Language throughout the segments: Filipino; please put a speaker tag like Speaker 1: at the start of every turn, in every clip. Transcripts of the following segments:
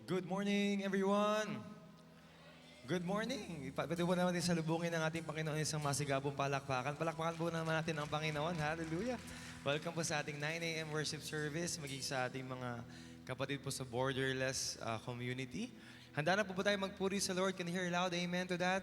Speaker 1: Good morning, everyone! Good morning! Pwede po naman din salubungin ng ating Panginoon isang masigabong palakpakan. Palakpakan po naman natin ang Panginoon. Hallelujah! Welcome po sa ating 9 a.m. worship service, maging sa ating mga kapatid po sa borderless community. Handa na po tayo magpuri sa Lord. Can you hear loud? Amen to that?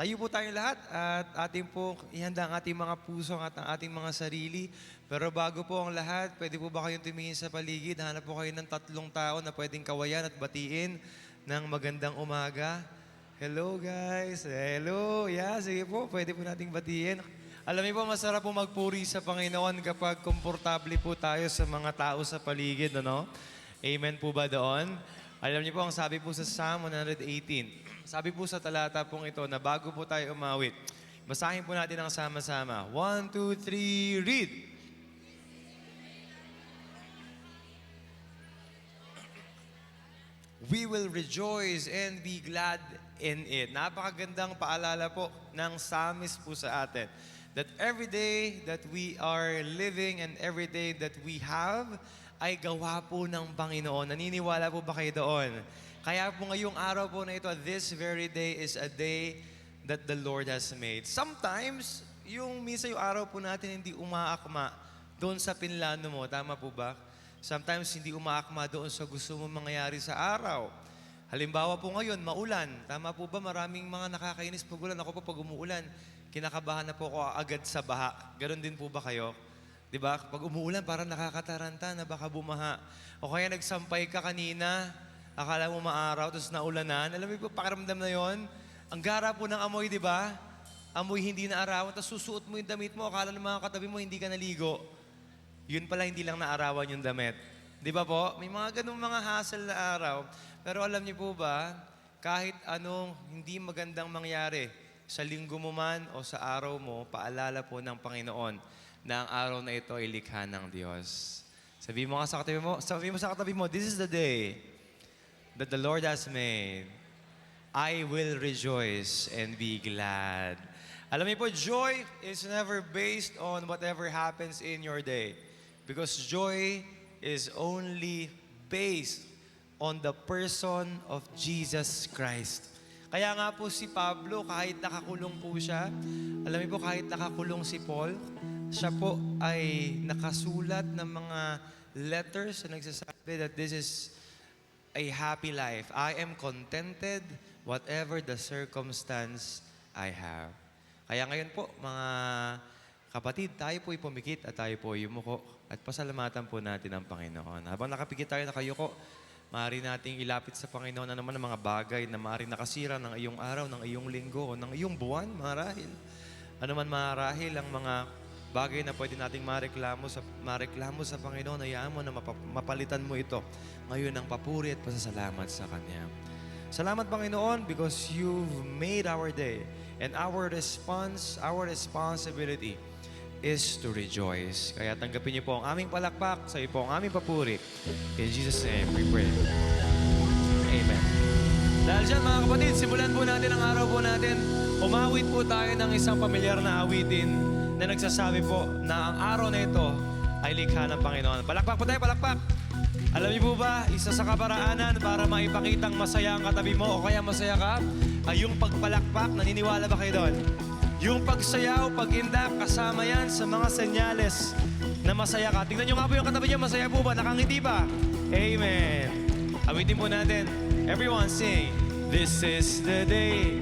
Speaker 1: Tayo po tayong lahat at ating po ihanda ang ating mga puso at ang ating mga sarili. Pero bago po ang lahat, pwede po ba kayong tumingin sa paligid? Hanap po kayo ng 3 tao na pwedeng kawayan at batiin ng magandang umaga. Hello guys! Hello! Yeah, sige po, pwede po nating batiin. Alam niyo po, masarap po magpuri sa Panginoon kapag komportable po tayo sa mga tao sa paligid, ano? Amen po ba doon? Alam niyo po, ang sabi po sa Psalm 118, sabi po sa talata pong ito na bago po tayo umawit, basahin po natin ang sama-sama. 1, 2, 3, read! We will rejoice and be glad in it. Napakagandang paalala po ng psalmist po sa atin. That every day that we are living and every day that we have ay gawa po ng Panginoon. Naniniwala po ba kayo doon? Kaya po ngayong araw po na ito, this very day is a day that the Lord has made. Sometimes, minsan yung araw po natin hindi umaakma doon sa pinlano mo. Tama po ba? Sometimes hindi umaakma doon sa gusto mo mangyayari sa araw. Halimbawa po ngayon, maulan. Tama po ba? Maraming mga nakakainis pag ulan. Ako po pag umuulan, kinakabahan na po ako agad sa baha. Ganon din po ba kayo? Diba? Pag umuulan, parang nakakataranta na baka bumaha. O kaya nagsampay ka kanina, akala mo maaraw, tapos naulanan. Alam mo po, pakiramdam na yon. Ang gara po ng amoy, di ba? Amoy hindi na arawan, tapos susuot mo yung damit mo, akala ng mga katabi mo hindi ka naligo. Yun pala, hindi lang naarawan yung damit. Di ba po? May mga ganung mga hassle na araw. Pero alam niyo po ba, kahit anong hindi magandang mangyari, sa linggo mo man o sa araw mo, paalala po ng Panginoon na ang araw na ito ay likha ng Diyos. Sabi mo sa katabi mo, this is the day that the Lord has made. I will rejoice and be glad. Alam niyo po, joy is never based on whatever happens in your day. Because joy is only based on the person of Jesus Christ. Kaya nga po si Pablo, kahit nakakulong po siya, alam niyo po, kahit nakakulong si Paul, siya po ay nakasulat ng mga letters na nagsasabi that this is a happy life. I am contented whatever the circumstance I have. Kaya ngayon po, mga kapatid, tayo po'y pumikit at tayo po'y yumuko at pasalamatan po natin ang Panginoon. Habang nakapikit tayo nakayuko, maaari nating ilapit sa Panginoon na naman ang mga bagay na maaari nakasira ng iyong araw, ng iyong linggo, o ng iyong buwan, marahil. Ano man marahil ang mga bagay na pwede nating mareklamo sa Panginoon, hayaan mo na mapalitan mo ito ngayon ng papuri at pasasalamat sa Kanya. Salamat, Panginoon, because you've made our day. And our responsibility is to rejoice. Kaya tanggapin niyo po ang aming palakpak, sa iyo po ang aming papuri. In Jesus' name we pray. Amen. Dahil dyan, mga kapatid, simulan po natin ang araw po natin. Umawit po tayo ng isang pamilyar na awitin na nagsasabi po na ang araw na ito ay likha ng Panginoon. Palakpak po tayo, palakpak! Alam niyo po ba, isa sa kaparaanan para maipakitang masaya ang katabi mo o kaya masaya ka, ay yung pagpalakpak. Naniniwala ba kayo doon? Yung pagsayaw, pag-indak, kasama yan sa mga senyales na masaya ka. Tingnan niyo nga po yung katabi niyo, masaya po ba? Nakangiti ba? Amen! Awitin po natin. Everyone sing. This is the day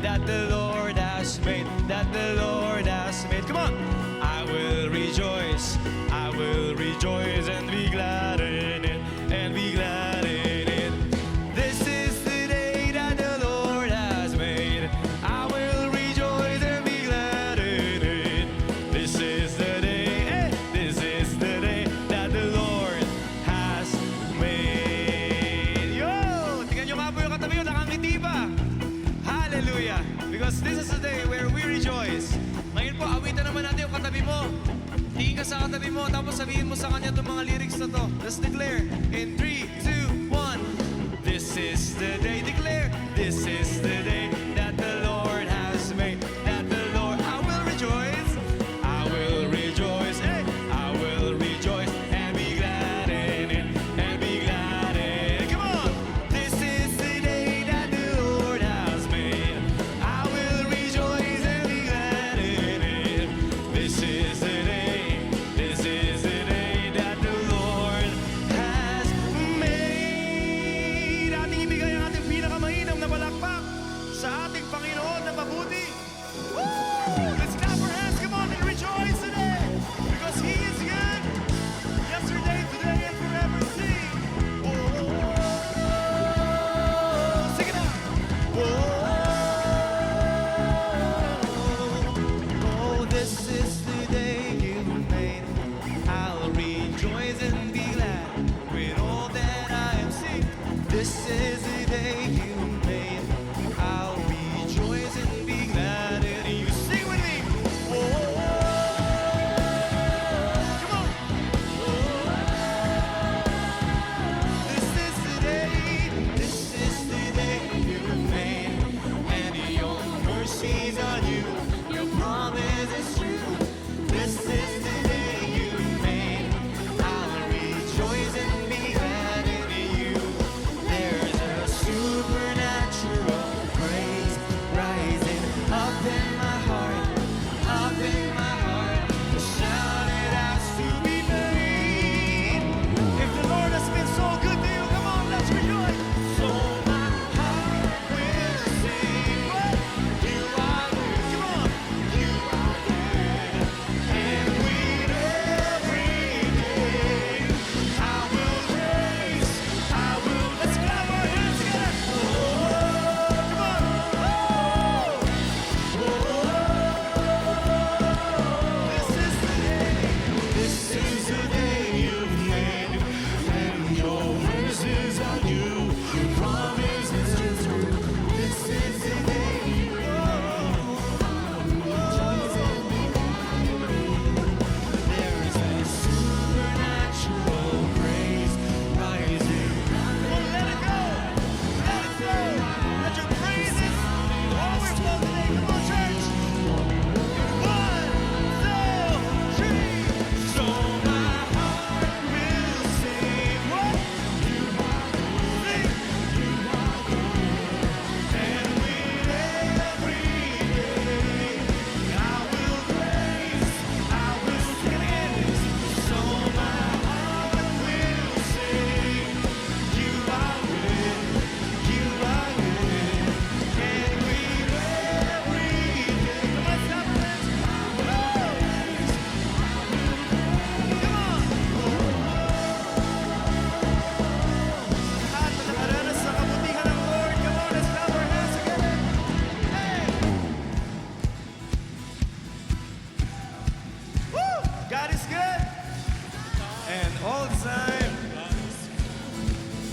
Speaker 1: that the Lord has made, that the Lord has made. Come on! I will rejoice and be glad in it, and be glad in it. This is the day that the Lord has made. I will rejoice and be glad in it. This is the day that the Lord has made. Yo! Tingnan nyo nga po yung katabi nyo, nakangiti ba? Hallelujah! Because this is the day where we rejoice. Ngayon po, awitan naman natin yung katabi mo. Tingin ka sa katabi mo, tapos sabihin mo sa kanya itong mga lyrics na to. Let's declare in 3, 2, 1. This is the day, declare. This is the day that the Lord has made. That the Lord, I will rejoice. I will rejoice. Hey, I will rejoice and be glad in it. And be glad in it.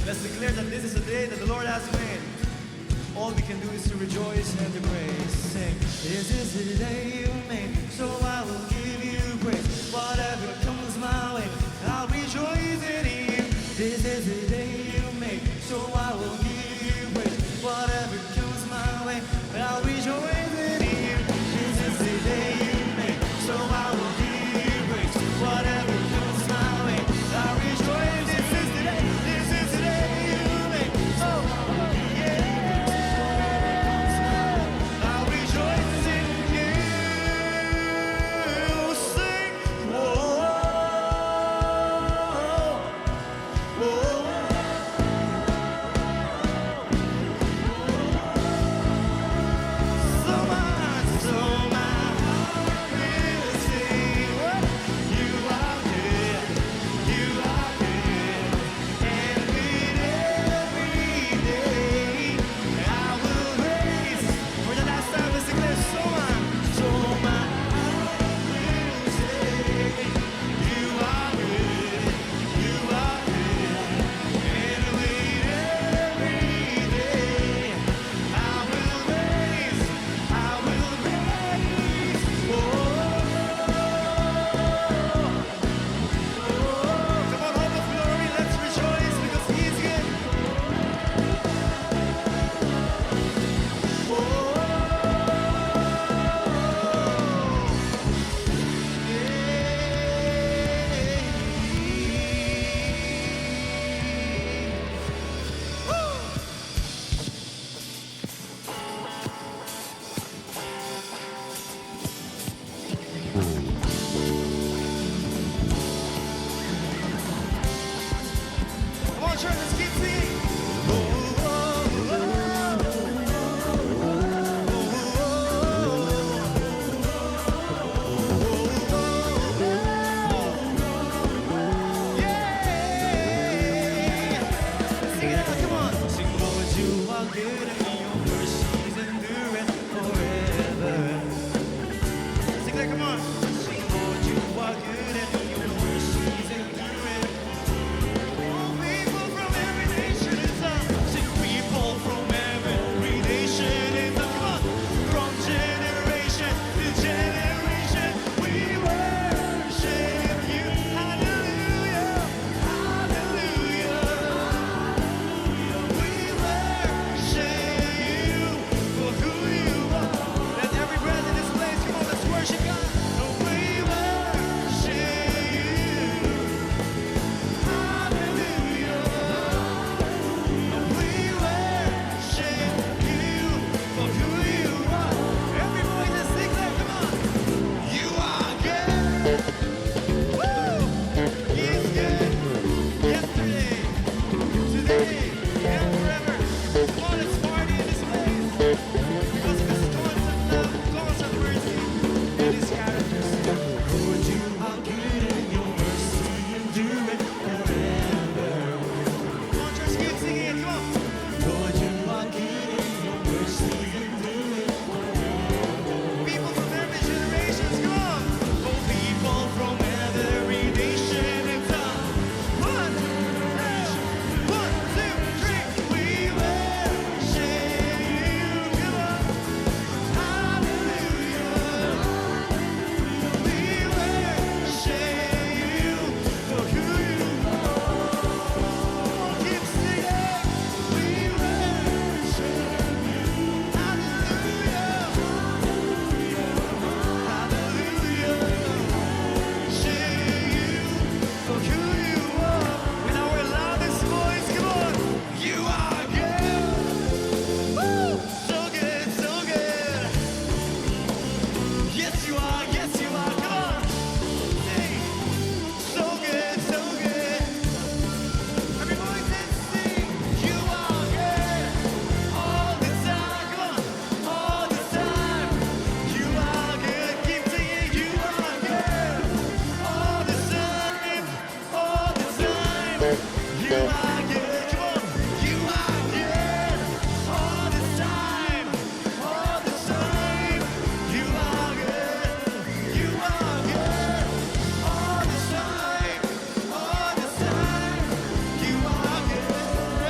Speaker 2: Let's declare that this is the day that the Lord has made. All we can do is to rejoice and to praise. Sing, this is the day you made, so I will give you praise. Whatever comes my way, I'll rejoice in you. This is the day you made, so I will give you praise. Whatever comes my way, I'll rejoice in you. This is the day you made, so I will give you praise. Whatever comes my way, I'll rejoice. This is the day you made, so yeah. I'll rejoice in you. Sing, whoa, whoa. So my heart will sing. You are good, you are good. And with every day, I will raise. For the last time, let's declare, so my heart will sing. You are good, you are good. And with every day, I will raise, I will raise. Oh, come on, hope of glory, let's rejoice because He's good. Come on, church, let's keep singing. Sing it out, come on. Sing, Lord, you are good and your mercies endure forever. Sing that, come on. Sing, Lord, you are good and your mercies endure. All people from every nation is up. Sing, people from every nation is up. Come on. From generation to generation, we worship you. Hallelujah. Hallelujah. We worship you for who you are. Let every breath in this place, come on, let's worship God. We worship you. Hallelujah. We worship you for who you are. Every voice is sing that, come on. You are good. Woo! He is good. Yesterday, today, and forever. Come on, let's party in this place. Because of His constant love, constant mercy, and His character. Lord, you are good and your mercy endureth forever. Come on, church, keep singing it. Come on. Lord, you are good and your mercy endureth forever. People from every generation, come on. Oh, people from every nation and tongue. One, two, three. We worship you. Come on. Hallelujah. We worship you for who you are. Keep singing. We worship you. Hallelujah. Hallelujah. Worship you for who you are. With our loudest voice, come on. You are good. Woo! So good, so good. Yes, you are. Yes, you are. Come on. Sing. So good, so good. Every voice and sing. You are good. All the time. Come on. All the time. You are good. Keep singing. You are good. All the time. All the time. You are good. Come on. You are good. All the time. All the time. You are good. You are good. All the time. All the time. You are good.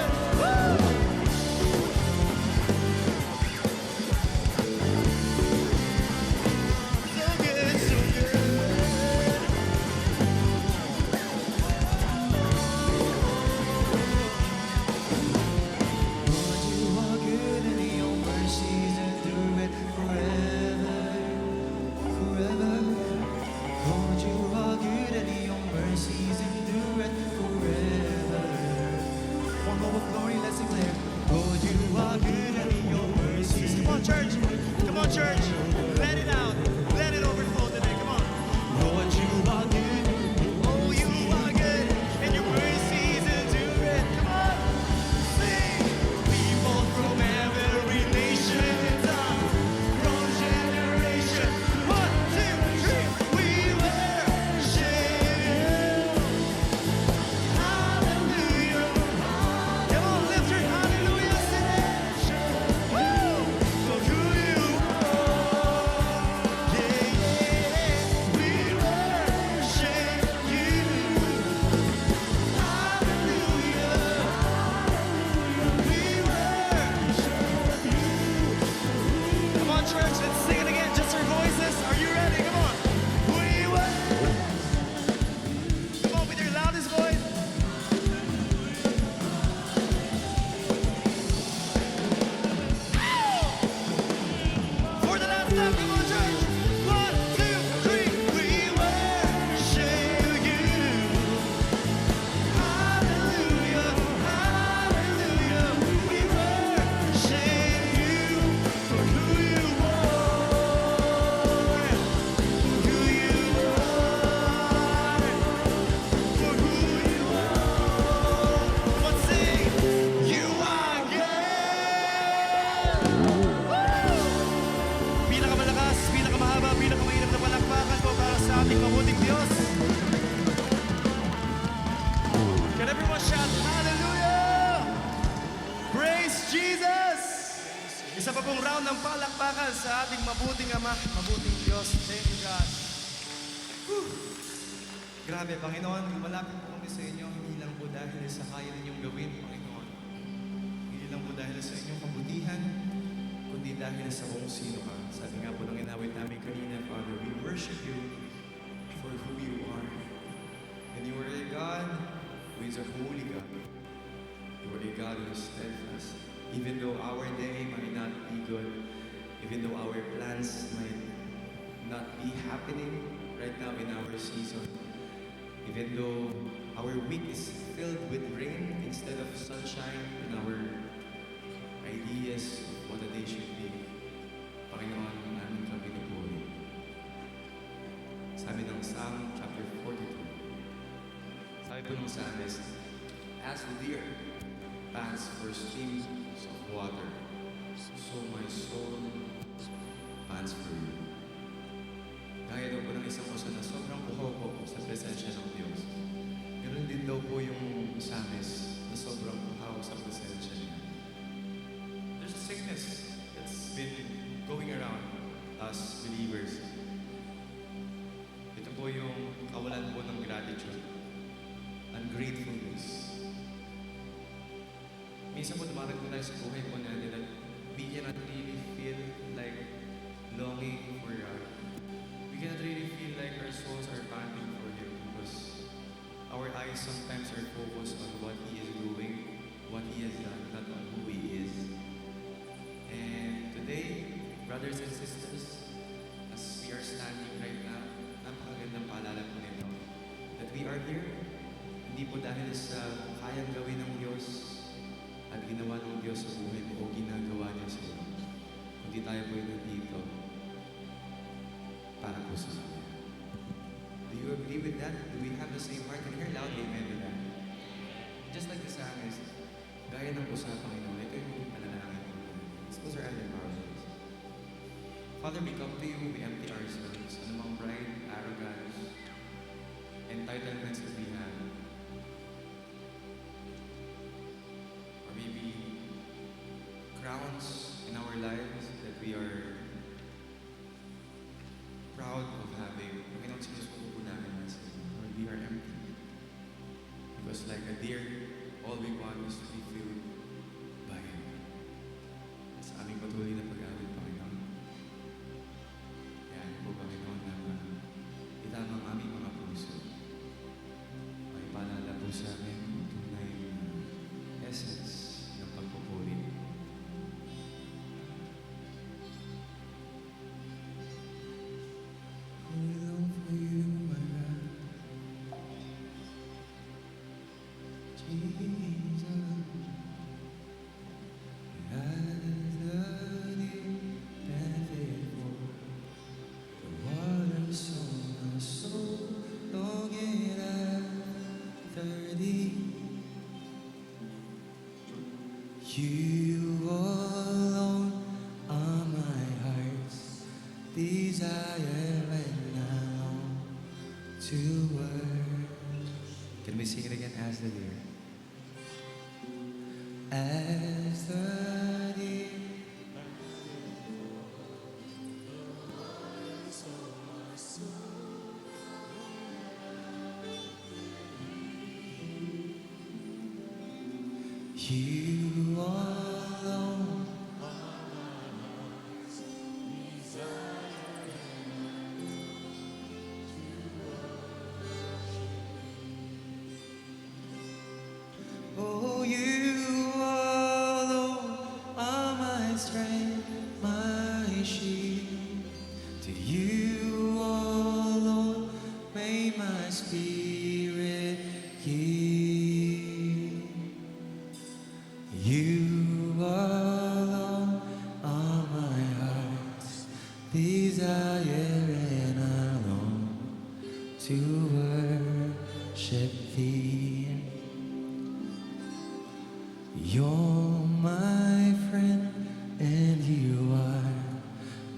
Speaker 2: palakpakan sa ating mabuting Ama, mabuting Diyos. Thank you, God. Whew. Grabe, Panginoon, malapit po kami sa inyo, hindi lang po dahil sa kaya ninyong gawin, Panginoon. Hindi lang po dahil sa inyong kabutihan, kundi dahil sa kung sino ka. Sabi nga po ng inawit namin kanina, Father, we worship you for who you are. And you are a God who is a holy God. You are a God who is steadfast. Even though our day might not be good, even though our plans might not be happening right now in our season, even though our week is filled with rain instead of sunshine and our ideas of what a day should be, Panginoon, namin kami pinupuri. Sabi ng Psalm chapter 42, sabi po ng psalmist, as the deer pants for streams of water, so my soul pants for you. Gaya daw po ng isang oso na sobrang uhaw po sa presensya ng Diyos. Meron din daw po yung psalmist na sobrang uhaw sa presensya niya. There's a sickness that's been going around us believers. Ito po yung kawalan po ng gratitude, ungratefulness. Minsan po dumarating po tayo sa buhay po natin that we cannot really feel like longing for God. We cannot really feel like our souls are panting for Him because our eyes sometimes are focused on what He is doing, what He has done, not on who He is. And today, brothers and sisters, as we are standing right now, napakagandang paalala po nito that we are here, hindi po dahil sa kayang gawin ng Diyos at ginawa ng Diyos sa buhay mo o ginagawa niya sa iyo, kundi tayo po yung nandito para po sa Kanya. Do you agree with that? Do we have the same heart? Can you hear loudly amen to that? Just like the psalmist, gaya ng usapang Panginoon, ito yung panalangin ko. Let's close our eyes and bow our heads. Father, we come to you, we empty ourselves, anumang pride, arrogance, entitlements that we have. Or maybe crowns in our lives that we are proud of having. Panginoon, sinusuko po namin sa iyo. Lord, we are empty. Because like a deer, all we want is to be filled by you. Sa aming patuloy na pag-awit, Panginoon. Kaya po, Panginoon, na itama ang aming mga puso. May paalala po sa amin ang tunay na essence ng pagpupuri. We long for you, my God. Jesus, as the deep panteth for the waters of my soul, longing after thee. You alone are my heart's desire, and I long to worship. Can we sing it again as the deer? As the deer. You alone oh, you alone are my strength, my shield. To you alone may my spirit yield. You alone are my heart's desire, and I long to worship thee. You're my friend, and you are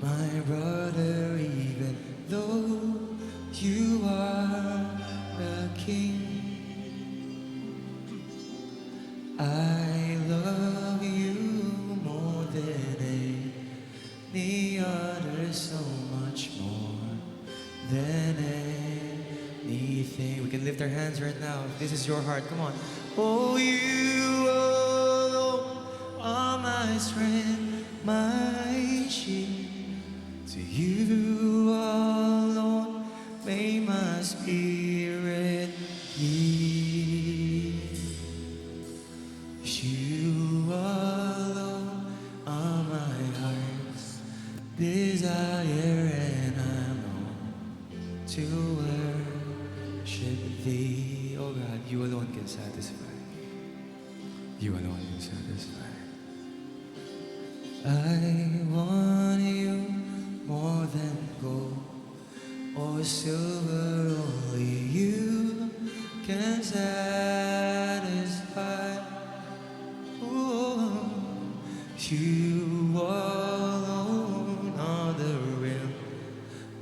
Speaker 2: my brother, even though you are a king. I love you more than anything.
Speaker 1: anything. We can lift our hands right now. If this is your heart, come on. Oh, you alone are my strength, my shield. To you alone may my spirit yield. You alone are my heart's desire, and I long to worship thee. Oh God, you alone can satisfy. You alone can satisfy. I want you more than gold or silver. Only you can satisfy. Oh, you alone are the real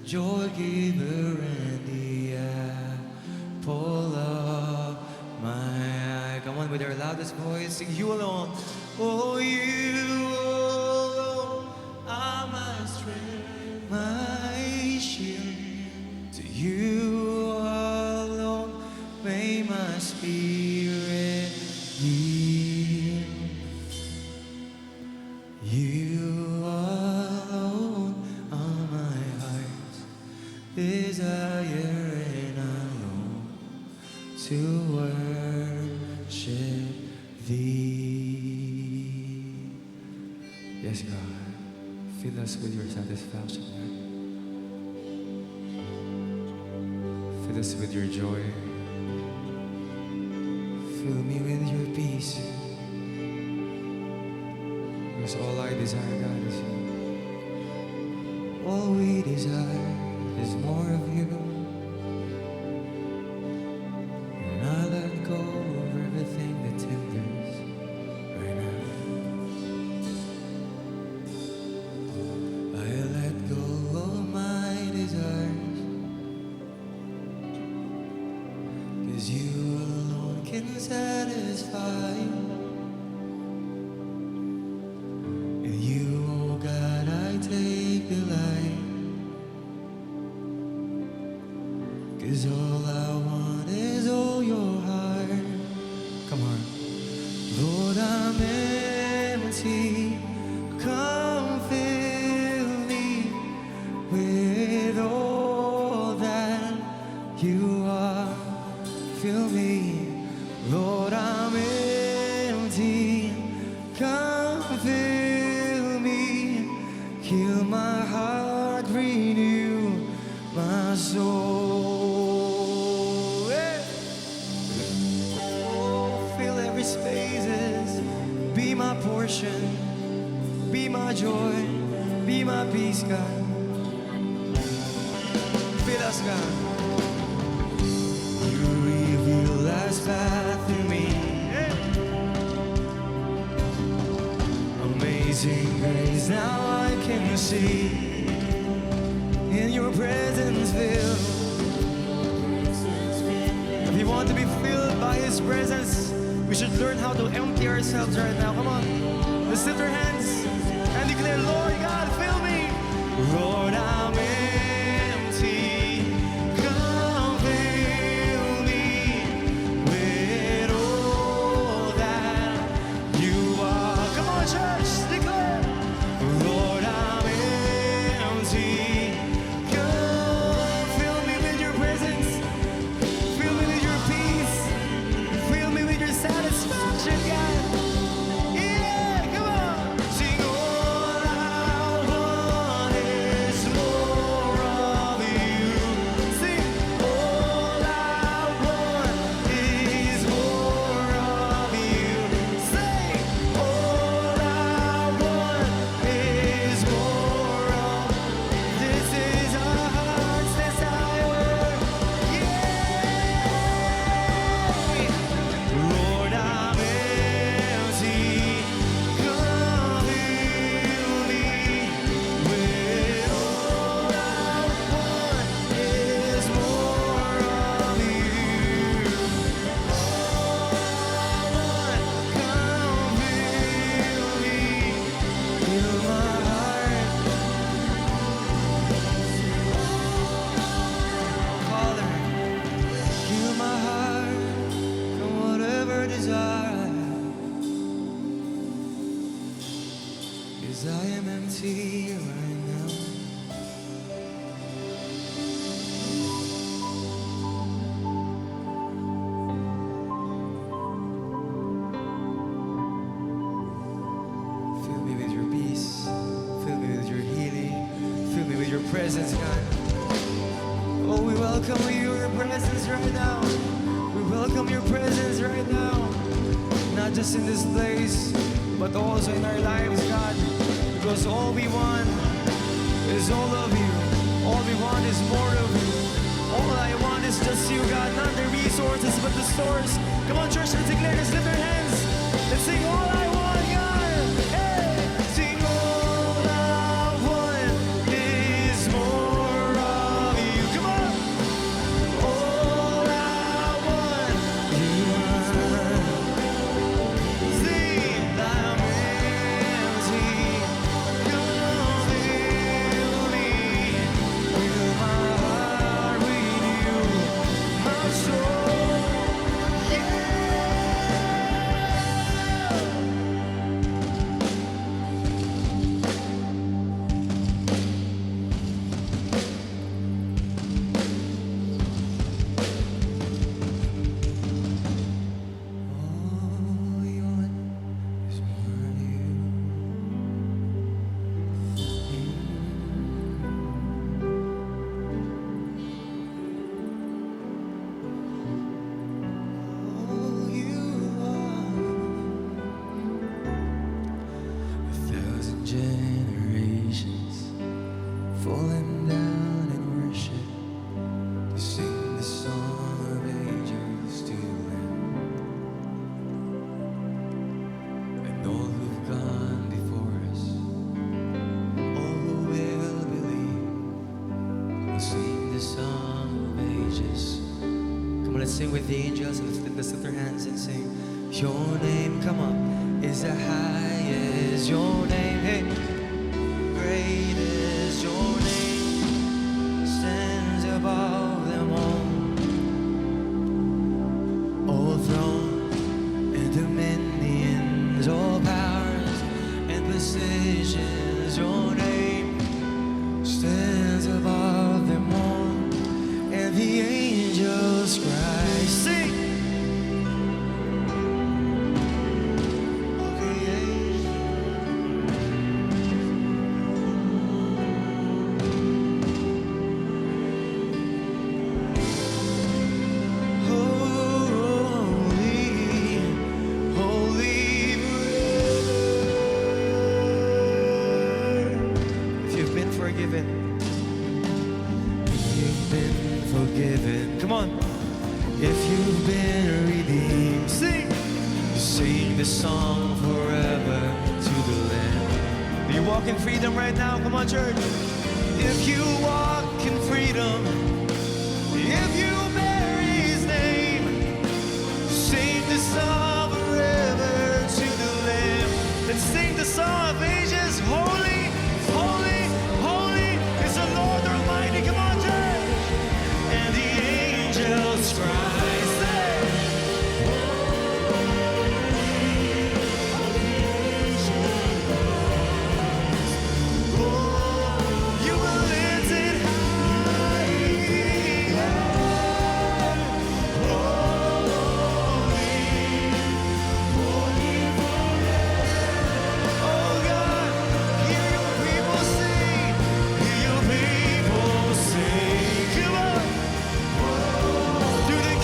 Speaker 1: joy giver and the apple of my eye. Come on, with our loudest voice, sing you alone. Oh, you alone are my strength, my shield. To you alone may my spirit yield. You alone are my heart's desire, and I long to worship thee. Yes, God, fill us with your satisfaction, Lord. Fill us with your joy. Fill me with your peace. Because all I desire, God, is you. All we desire is more of you. And I let go of everything that hinders right now. I let go of my desires. Cause you alone can satisfy. In you, oh God, I take delight. Cause all I want is all your heart. Come on. Lord, I'm empty. Come fill me with all that you are. Fill me, Lord, I'm empty. Come fill me. Heal my heart, renew my soul. Hey. Oh, fill every spaces. Be my portion. Be my joy. Be my peace, God. Fill us, God. You reveal last path to me. Amazing grace, now I can see. In your presence filled. If you want to be filled by His presence, we should learn how to empty ourselves right now. Come on, let's lift our hands and declare, Lord God, fill me. Lord, I'm empty. Come fill me with all that you are. Come on, church, declare. Lord, I'm empty. Come fill me with your presence. Fill me with your peace. Fill me with your satisfaction, God. Yeah, come on. Sing all I desire is I am empty right now. Fill me with your peace. Fill me with your healing. Fill me with your presence, God. Oh, we welcome your presence right now. We welcome your presence right now. Not just in this place, but also in our lives, God. Because all we want is all of you. All we want is more of you. All I want is just you, God. Not the resources, but the source. Come on, church, let's declare this. Lift our hands. Let's sing all I want, God. Hey! Sing all I want is more of you. Come on! All I want, you are. Sing, I'm empty. Come fill me. Fill my heart with you. My soul, yeah. All we want is more of you. All you are. 1,000 generations falling down in worship to sing the song of ages to the Lamb. And all who've gone before us, all who will believe, will sing the song of ages. Come on, let's sing with the angels. Let's lift our hands and sing. Your name, come on, is the highest. Your name, hey, great is your name, stands above them all. All thrones and dominions, all powers and positions. Your name stands above them all, and the angels cry. Sing. Holy, holy forever. If you've been forgiven, you've been forgiven. Come on. If you've been redeemed, sing. Sing the song forever to the Lamb. Do you walk in freedom right now? Come on, church. If you walk in freedom, if you bear His name, sing the song forever to the Lamb. Let's sing the song of ages. Holy, holy, holy is the Lord Almighty. Come on, church. And the angels cry. You were lifted oh God, hear your people sing. Hear your people sing. Come on. Through the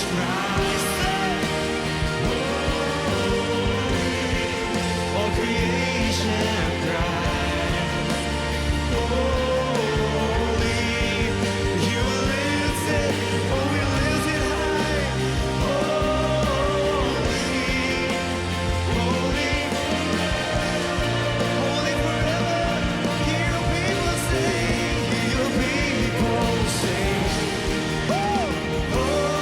Speaker 2: Christ. All creation cries, holy. You lift it, oh, we lift it high. Holy, holy, holy forever. Hear your people sing, hear your people sing. Holy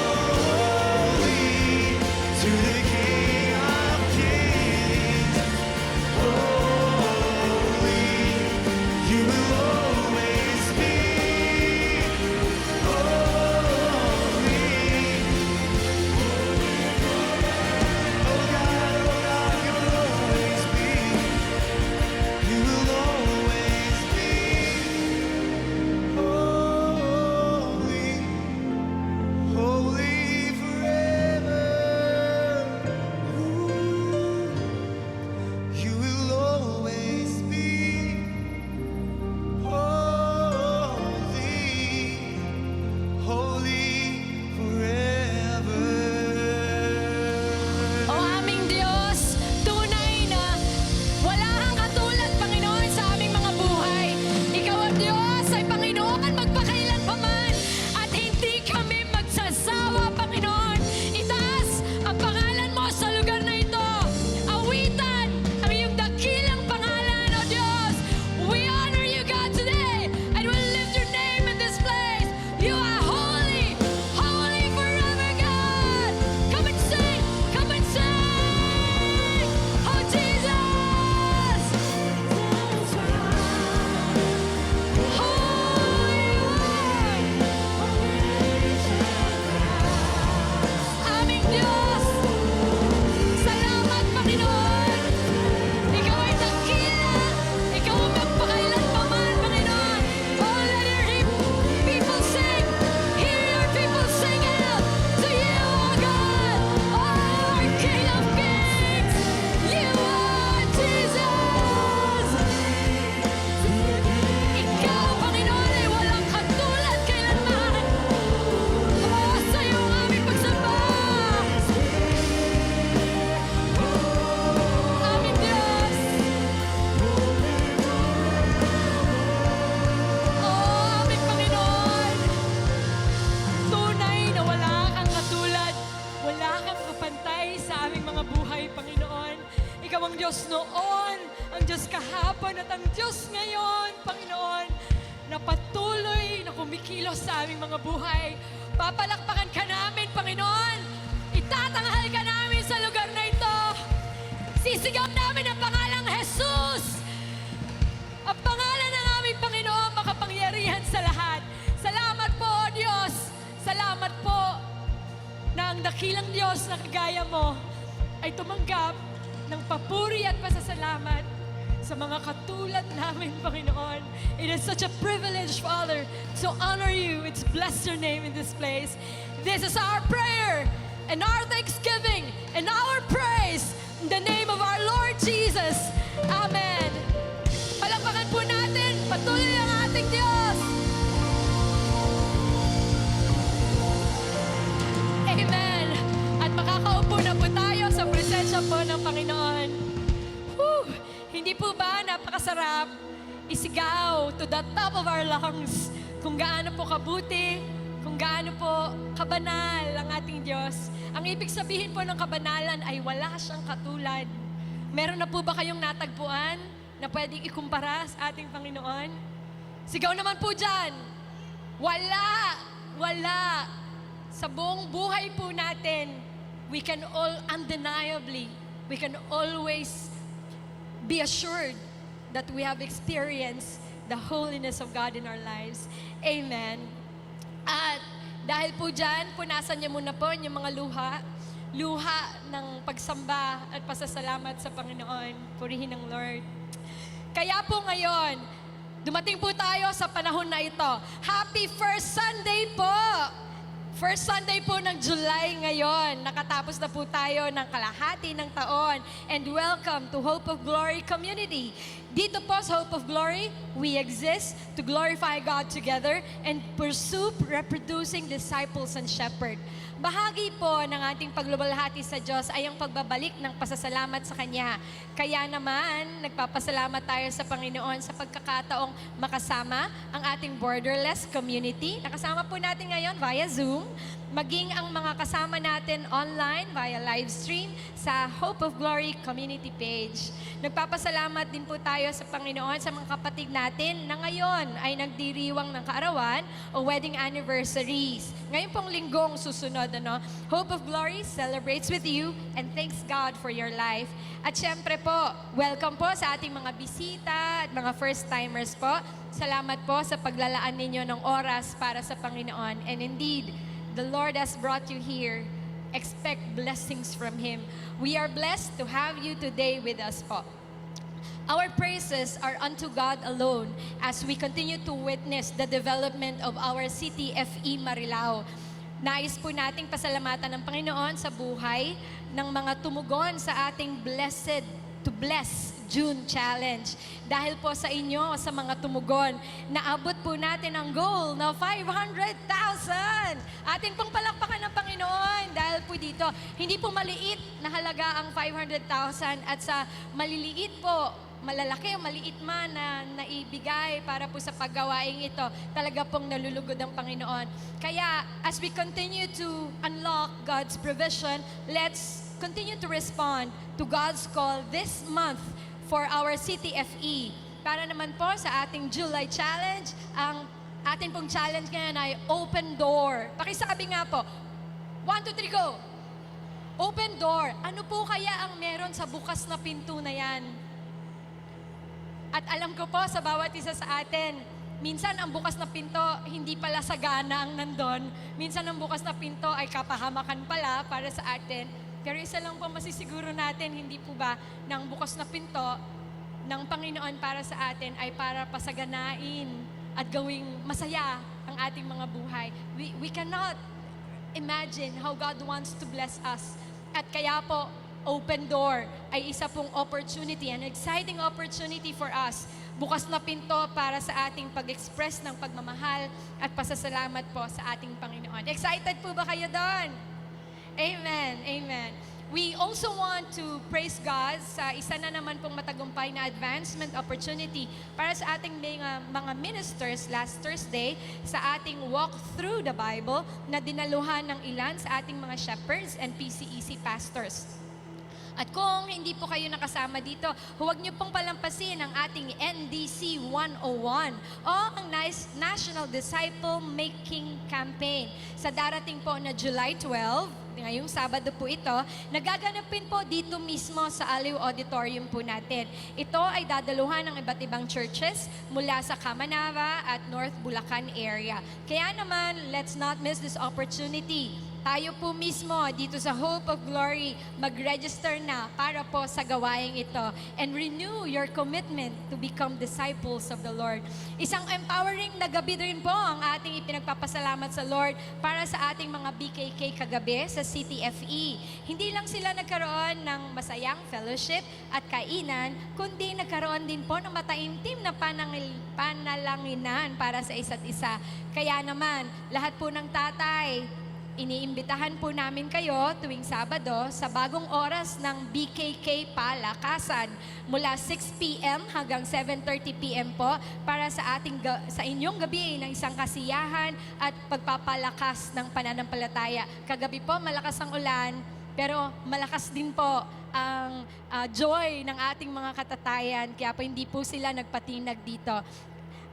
Speaker 2: to the King of Kings. Holy, you will always be. Holy, oh God, you will always be. You will always be. Holy, holy forever. You will always be holy, holy forever.
Speaker 3: O aming Diyos, tunay na wala kang katulad, Panginoon, sa aming mga buhay. Ikaw ang Diyos ay Panginoon magpakailanpaman at hindi kami magsasawa, Panginoon. Itaas ang pangalan mo sa lugar na ito. Awitan ang iyong dakilang pangalan, O Diyos. We honor you, God, today, and we lift your name in this place. You are holy, holy forever, God. Come and sing, come and sing. Oh, Jesus. Holy One. Aming Diyos. Salamat, Panginoon. Ikaw ay dakila. Ikaw ang magpakailanpaman, Panginoon. Oh, let your people sing. Hear your people sing out to you, O God. Oh, our King of Kings. You are Jesus. Ikaw, Panginoon, ay walang katulad kailanman. Oh, sa iyo ang aming pagsamba. Aming Diyos. Oh, aming Panginoon. Tunay na wala kang katulad, wala kang kapantay sa aming mga buhay, Panginoon. Ikaw ang Diyos noon, ang Diyos kahapon at ang Diyos ngayon, Panginoon, na patuloy na kumikilos sa aming mga buhay. Papalakpakan ka namin, Panginoon. Itatanghal ka namin sa lugar na ito. Sisigaw namin ang pangalang Jesus. Ang pangalan ng aming Panginoon makapangyarihan sa lahat. Salamat po, O Diyos. Salamat po na ang dakilang Diyos na kagaya mo ay tumanggap ng papuri at pasasalamat sa mga katulad namin, Panginoon. It is such a privilege, Father, to honor you, and to bless your name in this place. This is our prayer and our thanksgiving and our praise in the name of our Lord Jesus. Amen. Palakpakan po natin, patuloy ang ating Diyos. Amen. At makakaupo na po tayo sa presensya po ng Panginoon. Whew! Hindi po ba napakasarap isigaw to the top of our lungs kung gaano po kabuti, kung gaano po kabanal ang ating Diyos. Ang ibig sabihin po ng kabanalan ay wala siyang katulad. Meron na po ba kayong natagpuan na pwedeng ikumpara sa ating Panginoon? Sigaw naman po dyan. Wala, wala. Sa buong buhay po natin, we can all undeniably, we can always be assured that we have experienced the holiness of God in our lives. Amen. At dahil po dyan, punasan niyo muna po yung mga luha ng pagsamba at pasasalamat sa Panginoon. Purihin ng Lord. Kaya po ngayon, dumating po tayo sa panahon na ito. Happy First Sunday po! First Sunday po ng July ngayon. Nakatapos na po tayo ng kalahati ng taon. And welcome to Hope of Glory Community. Dito po sa Hope of Glory, we exist to glorify God together and pursue reproducing disciples and shepherd. Bahagi po ng ating pagluwalhati sa Diyos ay ang pagbabalik ng pasasalamat sa Kanya. Kaya naman, nagpapasalamat tayo sa Panginoon sa pagkakataong makasama ang ating borderless community. Nakasama po natin ngayon via Zoom, maging ang mga kasama natin online via live stream sa Hope of Glory community page. Nagpapasalamat din po tayo sa Panginoon sa mga kapatid natin na ngayon ay nagdiriwang ng kaarawan o wedding anniversaries. Ngayon pong linggong susunod, Hope of Glory celebrates with you and thanks God for your life. At syempre po, welcome po sa ating mga bisita at mga first-timers po. Salamat po sa paglalaan ninyo ng oras para sa Panginoon. And indeed, the Lord has brought you here. Expect blessings from Him. We are blessed to have you today with us po. Our praises are unto God alone as we continue to witness the development of our CTFE Marilao. Nais po nating pasalamatan ng Panginoon sa buhay ng mga tumugon sa ating Blessed to Bless June Challenge. Dahil po sa inyo, sa mga tumugon, naabot po natin ang goal na 500,000. Atin pong palakpakan ng Panginoon dahil po dito, hindi po maliit na halaga ang 500,000 at sa maliliit po, malalaki o maliit man na naibigay para po sa paggawaing ito, talaga pong nalulugod ang Panginoon. Kaya as we continue to unlock God's provision, let's continue to respond to God's call this month for our CTFE. Para naman po sa ating July Challenge, ang ating pong challenge ngayon ay Open Door. Pakisabi nga po, 1, 2, 3, go! Open door. Ano po kaya ang meron sa bukas na pinto na yan? At alam ko po sa bawat isa sa atin, minsan ang bukas na pinto, hindi pala sagana ang nandun. Minsan ang bukas na pinto ay kapahamakan pala para sa atin. Pero isa lang po masisiguro natin, hindi po ba, ng bukas na pinto ng Panginoon para sa atin ay para pasaganain at gawing masaya ang ating mga buhay. We cannot imagine how God wants to bless us. At kaya po, open door ay isa pong opportunity, an exciting opportunity for us. Bukas na pinto para sa ating pag-express ng pagmamahal at pasasalamat po sa ating Panginoon. Excited po ba kayo doon? Amen, amen. We also want to praise God sa isa na naman pong matagumpay na advancement opportunity para sa ating mga ministers last Thursday sa ating walk through the Bible na dinaluhan ng ilan sa ating mga shepherds and PCEC pastors. At kung hindi po kayo nakasama dito, huwag niyo pong palampasin ang ating NDC 101 o ang National Disciple Making Campaign. Sa darating po na July 12, ngayong Sabado po ito, nagaganapin po dito mismo sa Aliw Auditorium po natin. Ito ay dadaluhan ng iba't ibang churches mula sa Kamanava at North Bulacan area. Kaya naman, let's not miss this opportunity. Tayo po mismo dito sa Hope of Glory, mag-register na para po sa gawaing ito and renew your commitment to become disciples of the Lord. Isang empowering na gabi rin po ang ating ipinagpapasalamat sa Lord para sa ating mga BKK kagabi sa CTFE. Hindi lang sila nagkaroon ng masayang fellowship at kainan, kundi nagkaroon din po ng mataimtim na panalanginan para sa isa't isa. Kaya naman, lahat po ng tatay, iniimbitahan po namin kayo tuwing Sabado sa bagong oras ng BKK Palakasan mula 6 p.m. hanggang 7:30 p.m. po para sa inyong gabi ng isang kasiyahan at pagpapalakas ng pananampalataya. Kagabi po malakas ang ulan, pero malakas din po ang joy ng ating mga katatayan, kaya po hindi po sila nagpatinag dito.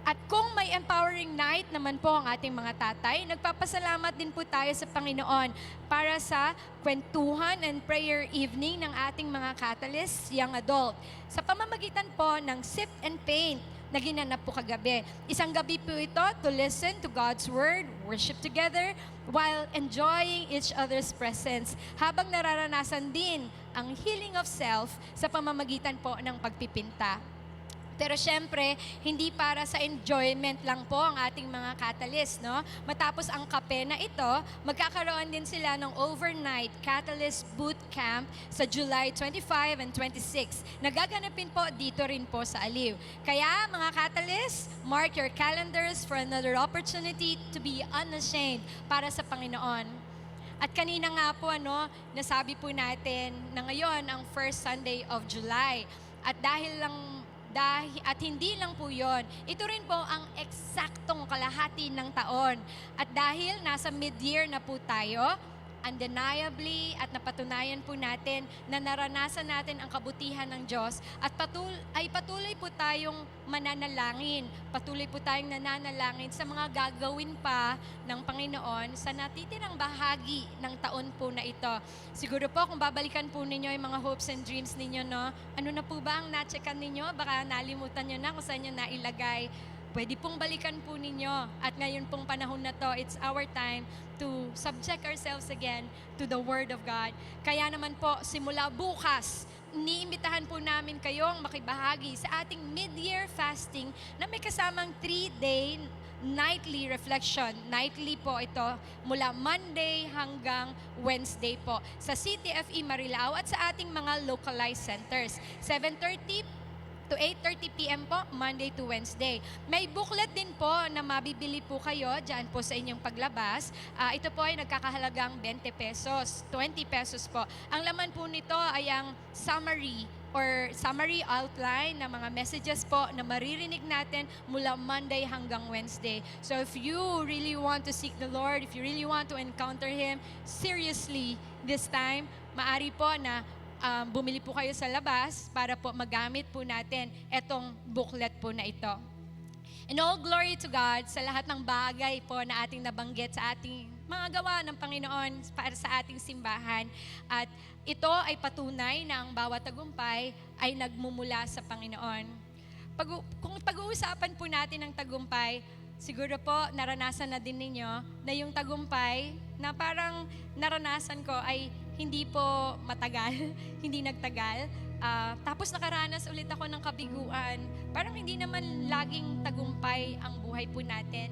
Speaker 3: At kung may empowering night naman po ang ating mga tatay, nagpapasalamat din po tayo sa Panginoon para sa kwentuhan and prayer evening ng ating mga catalysts, young adult. Sa pamamagitan po ng Sip and Paint na ginanap po kagabi. Isang gabi po ito to listen to God's Word, worship together, while enjoying each other's presence, habang nararanasan din ang healing of self sa pamamagitan po ng pagpipinta. Pero syempre, hindi para sa enjoyment lang po ang ating mga Catalyst, no? Matapos ang kape na ito, magkakaroon din sila ng overnight Catalyst Boot Camp sa July 25 and 26. Nagaganapin po dito rin po sa Aliw. Kaya mga Catalyst, mark your calendars for another opportunity to be unashamed para sa Panginoon. At kanina nga po, nasabi po natin na ngayon ang first Sunday of July. At at hindi lang po yon, ito rin po ang eksaktong kalahati ng taon. At dahil nasa mid-year na po tayo, undeniably at napatunayan po natin na naranasan natin ang kabutihan ng Diyos at patuloy po tayong mananalangin. Patuloy po tayong nananalangin sa mga gagawin pa ng Panginoon sa natitirang bahagi ng taon po na ito. Siguro po kung babalikan po ninyo yung mga hopes and dreams ninyo, ano na po ba ang na-checkan ninyo? Baka nalimutan nyo na kung saan nyo nailagay. Pwede pong balikan po ninyo. At ngayon pong panahon na to, it's our time to subject ourselves again to the Word of God. Kaya naman po, simula bukas, iniimbitahan po namin kayong makibahagi sa ating mid-year fasting na may kasamang 3-day nightly reflection. Nightly po ito, mula Monday hanggang Wednesday po sa CTFE Marilao at sa ating mga localized centers. 7:30 to 8:30 p.m. po, Monday to Wednesday. May booklet din po na mabibili po kayo dyan po sa inyong paglabas. Ito po ay nagkakahalagang 20 pesos, 20 pesos po. Ang laman po nito ay ang summary outline ng mga messages po na maririnig natin mula Monday hanggang Wednesday. So if you really want to seek the Lord, if you really want to encounter Him seriously this time, maari po na bumili po kayo sa labas para po magamit po natin etong booklet po na ito. And all glory to God sa lahat ng bagay po na ating nabanggit sa ating mga gawa ng Panginoon para sa ating simbahan. At ito ay patunay na ang bawat tagumpay ay nagmumula sa Panginoon. Kung pag-uusapan po natin ang tagumpay, siguro po naranasan na din ninyo na yung tagumpay na parang naranasan ko ay hindi po matagal, hindi nagtagal. Tapos nakaranas ulit ako ng kabiguan. Parang hindi naman laging tagumpay ang buhay po natin.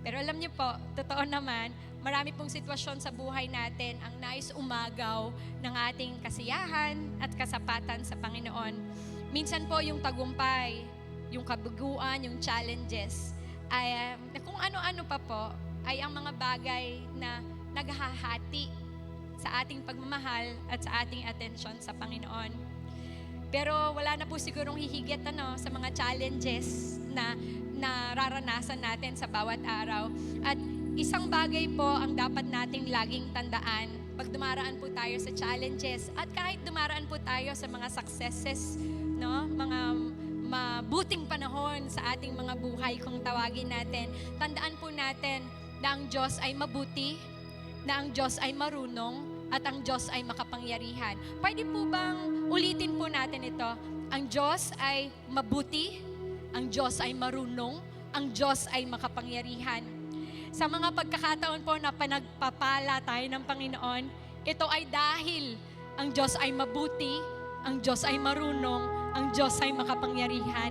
Speaker 3: Pero alam niyo po, totoo naman, marami pong sitwasyon sa buhay natin ang nais umagaw ng ating kasiyahan at kasapatan sa Panginoon. Minsan po yung tagumpay, yung kabiguan, yung challenges, ay kung ano-ano pa po, ay ang mga bagay na naghahati sa ating pagmamahal at sa ating atensyon sa Panginoon. Pero wala na po sigurong hihigit sa mga challenges na nararanasan natin sa bawat araw. At isang bagay po ang dapat nating laging tandaan pag dumaraan po tayo sa challenges at kahit dumaraan po tayo sa mga successes, mga mabuting panahon sa ating mga buhay kung tawagin natin, tandaan po natin na ang Diyos ay mabuti, na ang Diyos ay marunong, at ang Diyos ay makapangyarihan. Pwede po bang ulitin po natin ito? Ang Diyos ay mabuti, ang Diyos ay marunong, ang Diyos ay makapangyarihan. Sa mga pagkakataon po na panagpapala tayo ng Panginoon, ito ay dahil ang Diyos ay mabuti, ang Diyos ay marunong, ang Diyos ay makapangyarihan.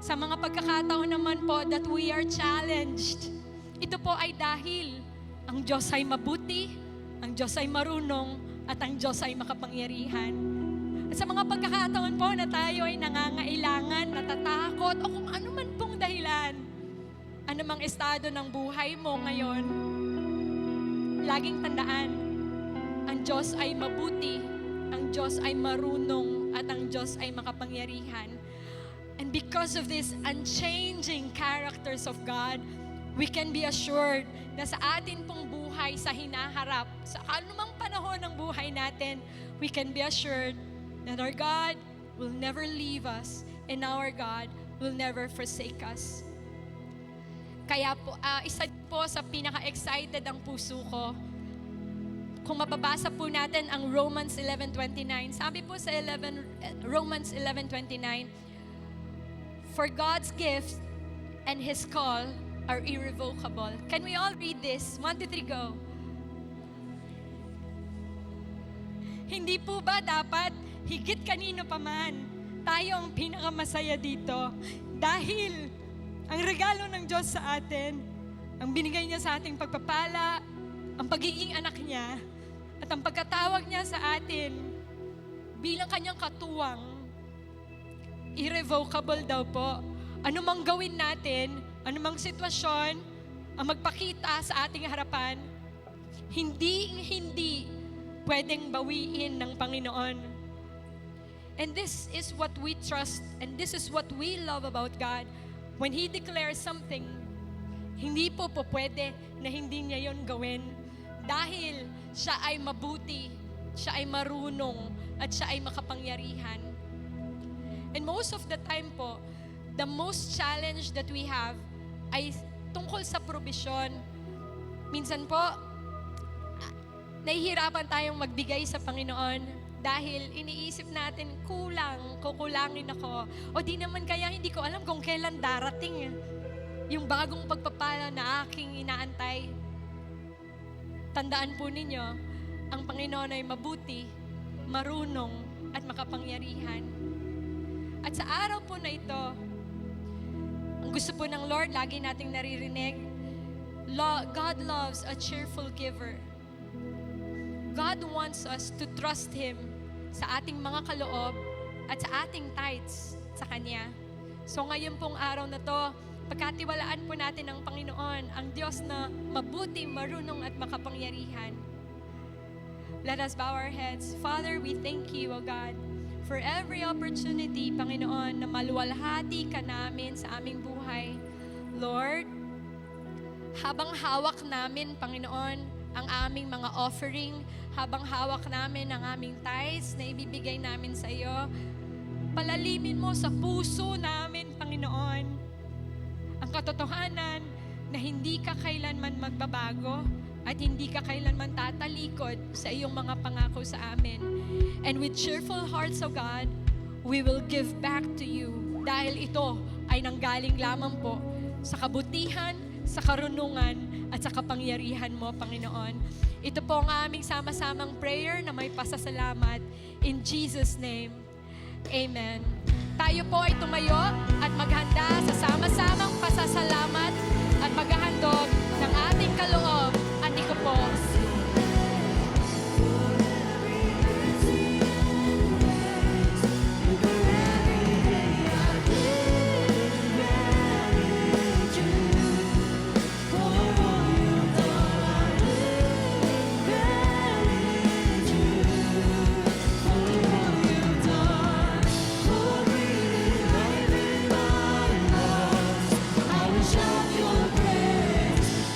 Speaker 3: Sa mga pagkakataon naman po that we are challenged, ito po ay dahil ang Diyos ay mabuti, ang Diyos ay marunong, at ang Diyos ay makapangyarihan. At sa mga pagkakataon po na tayo ay nangangailangan, natatakot, o kung ano man pong dahilan, anumang estado ng buhay mo ngayon, laging tandaan, ang Diyos ay mabuti, ang Diyos ay marunong, at ang Diyos ay makapangyarihan. And because of these unchanging characters of God, we can be assured na sa atin pong buhay sa hinaharap, sa anumang panahon ng buhay natin, we can be assured that our God will never leave us and our God will never forsake us. Kaya po, isa po sa pinaka-excited ang puso ko, kung mababasa po natin ang Romans 11:29, sabi po sa Romans 11:29, for God's gift and His call are irrevocable. Can we all read this? 1, 2, 3, go. Hindi po ba dapat higit kanino pa man tayo ang pinakamasaya dito dahil ang regalo ng Diyos sa atin, ang binigay niya sa ating pagpapala, ang pagiging anak niya, at ang pagkatawag niya sa atin bilang kanyang katuwang, irrevocable daw po. Ano mang gawin natin, anumang sitwasyon, ang magpakita sa ating harapan, hindi pwedeng bawiin ng Panginoon. And this is what we trust and this is what we love about God. When He declares something, hindi po pwede na hindi niya yon gawin. Dahil siya ay mabuti, siya ay marunong, at siya ay makapangyarihan. And most of the time po, the most challenge that we have ay tungkol sa probisyon. Minsan po, nahihirapan tayong magbigay sa Panginoon dahil iniisip natin, kukulangin ako. O di naman kaya hindi ko alam kung kailan darating yung bagong pagpapala na aking inaantay. Tandaan po ninyo, ang Panginoon ay mabuti, marunong, at makapangyarihan. At sa araw po na ito, ang gusto po ng Lord, lagi nating naririnig, God loves a cheerful giver. God wants us to trust Him sa ating mga kaloob at sa ating tithes sa Kanya. So ngayon pong araw na to, pagkatiwalaan po natin ang Panginoon, ang Diyos na mabuti, marunong at makapangyarihan. Let us bow our heads. Father, we thank you, O God, for every opportunity, Panginoon, na maluwalhati ka namin sa aming buhay. Lord, habang hawak namin, Panginoon, ang aming mga offering, habang hawak namin ang aming tithes na ibibigay namin sa iyo, palalimin mo sa puso namin, Panginoon, ang katotohanan na hindi ka kailanman magbabago at hindi ka kailanman tatalikod sa iyong mga pangako sa amin. And with cheerful hearts, O God, we will give back to you dahil ito ay nanggaling lamang po sa kabutihan, sa karunungan at sa kapangyarihan mo, Panginoon. Ito po ang aming sama-samang prayer na may pasasalamat. In Jesus' name, Amen. Tayo po ay tumayo at maghanda sa sama-samang pasasalamat at maghahandog ng ating kaloob at ikupos.
Speaker 4: Shout your praise.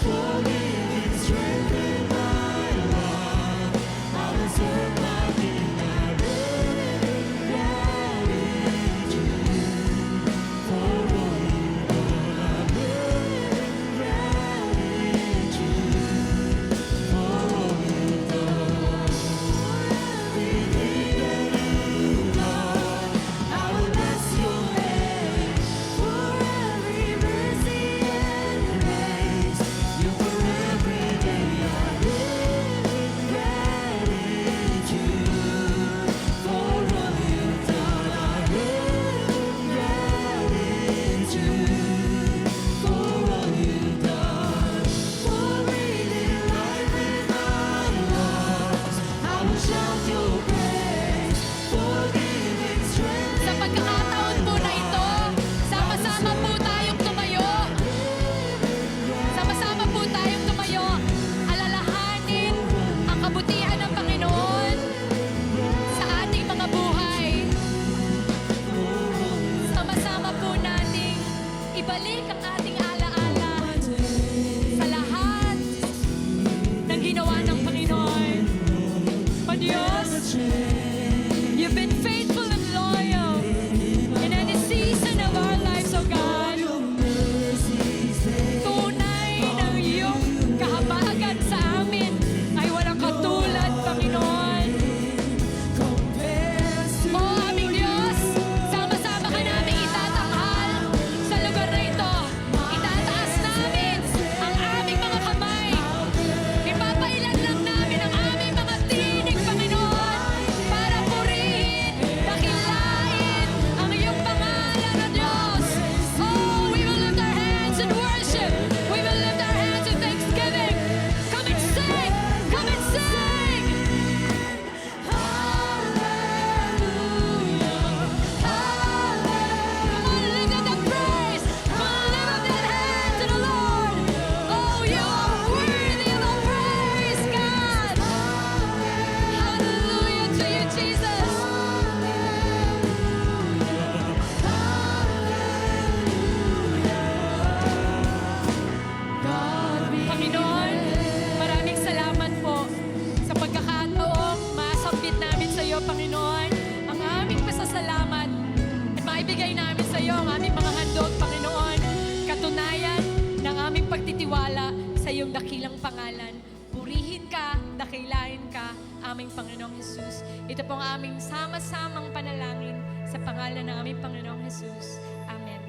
Speaker 3: dakilain ka, aming Panginoong Jesus. Ito po ang aming sama-samang panalangin sa pangalan ng aming Panginoong Jesus. Amen.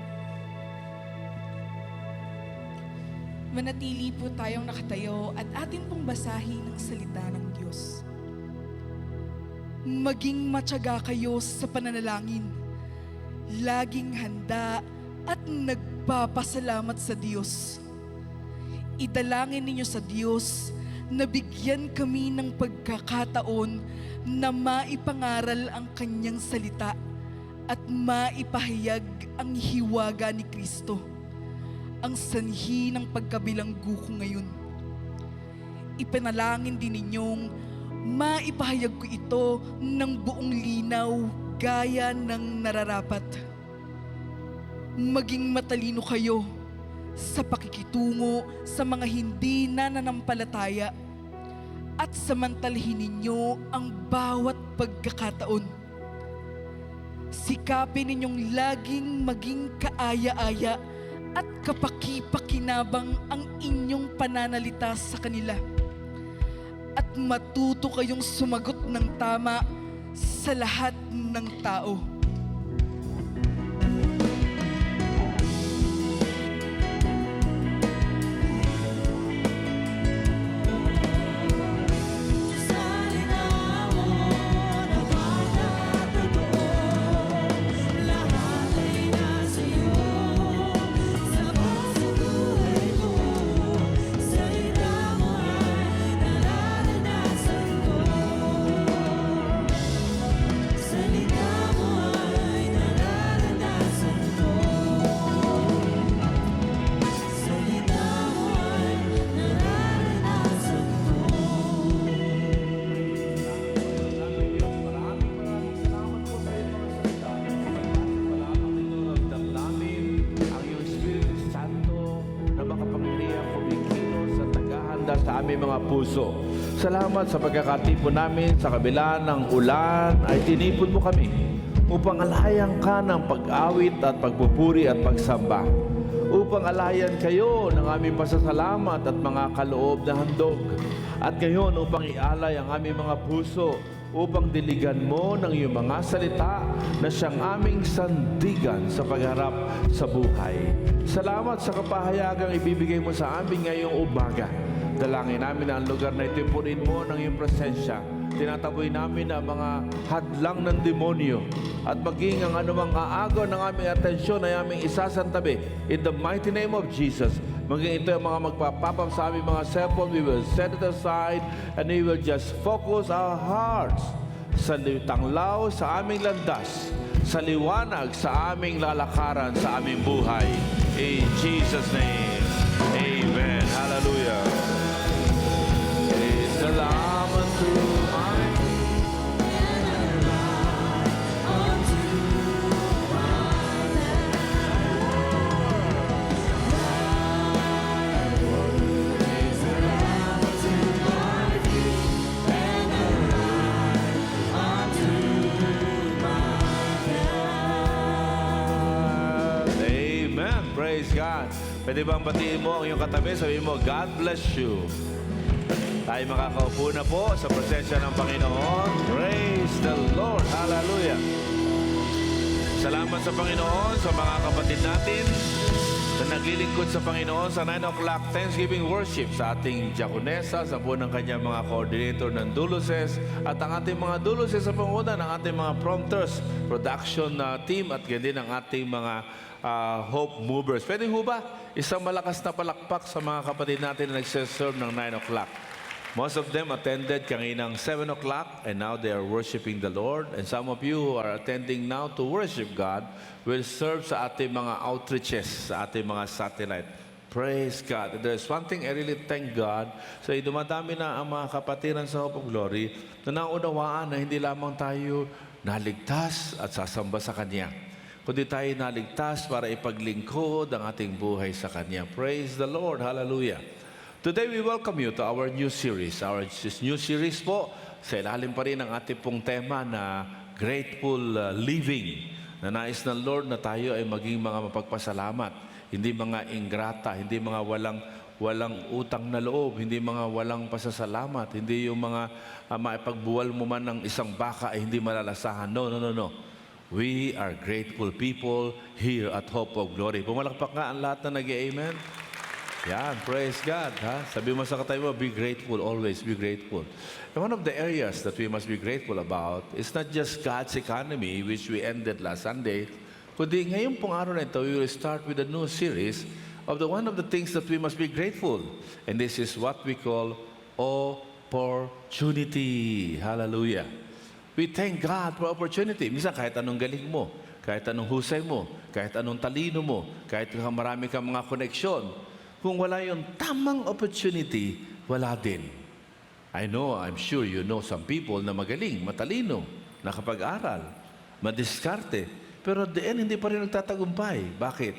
Speaker 4: Manatili po tayong nakatayo at atin pong basahin ang salita ng Diyos. Maging matyaga kayo sa pananalangin. Laging handa at nagpapasalamat sa Diyos. Idalangin ninyo sa Diyos na bigyan kami ng pagkakataon na maipangaral ang kanyang salita at maipahayag ang hiwaga ni Kristo, ang sanhi ng pagkabilanggo ko ngayon. Ipanalangin din ninyong maipahayag ko ito ng buong linaw gaya ng nararapat. Maging matalino kayo sa pakikitungo sa mga hindi nananampalataya at samantalahin ninyo ang bawat pagkakataon. Sikapin ninyong laging maging kaaya-aya at kapaki-pakinabang ang inyong pananalita sa kanila. At matuto kayong sumagot ng tama sa lahat ng tao.
Speaker 2: Sa aming mga puso. Salamat sa pagkakatipon namin sa kabila ng ulan ay tinipon mo kami upang alayan ka ng pag-awit at pagpupuri at pagsamba. Upang alayan kayo ng aming pasasalamat at mga kaloob na handog. At ngayon upang ialay ang aming mga puso upang diligan mo ng iyong mga salita na siyang aming sandigan sa pagharap sa buhay. Salamat sa kapahayagang ibibigay mo sa amin ngayong umaga. Dalangin namin na ang lugar na ito punin mo ng iyong presensya. Tinataboy namin ang mga hadlang ng demonyo at maging ang anumang aagaw ng aming atensyon ay aming isasantabi. In the mighty name of Jesus, maging ito ang mga magpapapap sa aming mga cellphone, we will set it aside and we will just focus our hearts sa tanglaw sa aming landas, sa liwanag sa aming lalakaran sa aming buhay. In Jesus' name, amen. Hallelujah. Salamat Tuhan. Amen. Praise God. Pwede bang batiin mo ang iyong katabi? Sabihin mo, God bless you. Tayo makakaupo na po sa presensya ng Panginoon. Praise the Lord. Hallelujah. Salamat sa Panginoon, sa mga kapatid natin na naglilingkod sa Panginoon sa 9 o'clock Thanksgiving worship sa ating diakonesa, sa buong ng kanyang mga coordinator ng Duluces at ang ating mga Duluces sa panguna ng ating mga prompters, production team at ganyan ang ating mga Hope Movers. Pwede ho ba isang malakas na palakpak sa mga kapatid natin na nagsiserve ng 9 o'clock? Most of them attended kaninang 7 o'clock and now they are worshiping the Lord. And some of you who are attending now to worship God will serve sa ating mga outreaches, sa ating mga satellite. Praise God. There's one thing I really thank God. So dumadami na ang mga kapatiran sa Hope of Glory na naunawaan na hindi lamang tayo naligtas at sasamba sa Kanya, kundi tayo naligtas para ipaglingkod ang ating buhay sa Kanya. Praise the Lord. Hallelujah. Today we welcome you to our new series. Our new series po, sa ilalim pa rin ang ating pong tema na Grateful Living. Na nais ng Lord na tayo ay maging mga mapagpasalamat, hindi mga ingrata, hindi mga walang
Speaker 5: walang utang na loob, hindi mga walang pasasalamat, hindi yung mga maipagbuwal mo man ng isang baka ay hindi malalasahan. No, no, no, no. We are grateful people here at Hope of Glory. Pumalakpak nga ang lahat na nag-amen. Yan, praise God. Ha? Sabi mo sa katabi mo, be grateful, always be grateful. And one of the areas that we must be grateful about is not just God's economy, which we ended last Sunday, kundi ngayon pong araw na ito, we will start with a new series of one of the things that we must be grateful. And this is what we call opportunity. Hallelujah. We thank God for opportunity. Minsan kahit anong galing mo, kahit anong husay mo, kahit anong talino mo, kahit marami kang mga koneksyon, kung wala yung tamang opportunity, wala din. I'm sure you know some people na magaling, matalino, nakapag-aral, madiskarte, pero at the end, hindi pa rin nagtatagumpay. Bakit?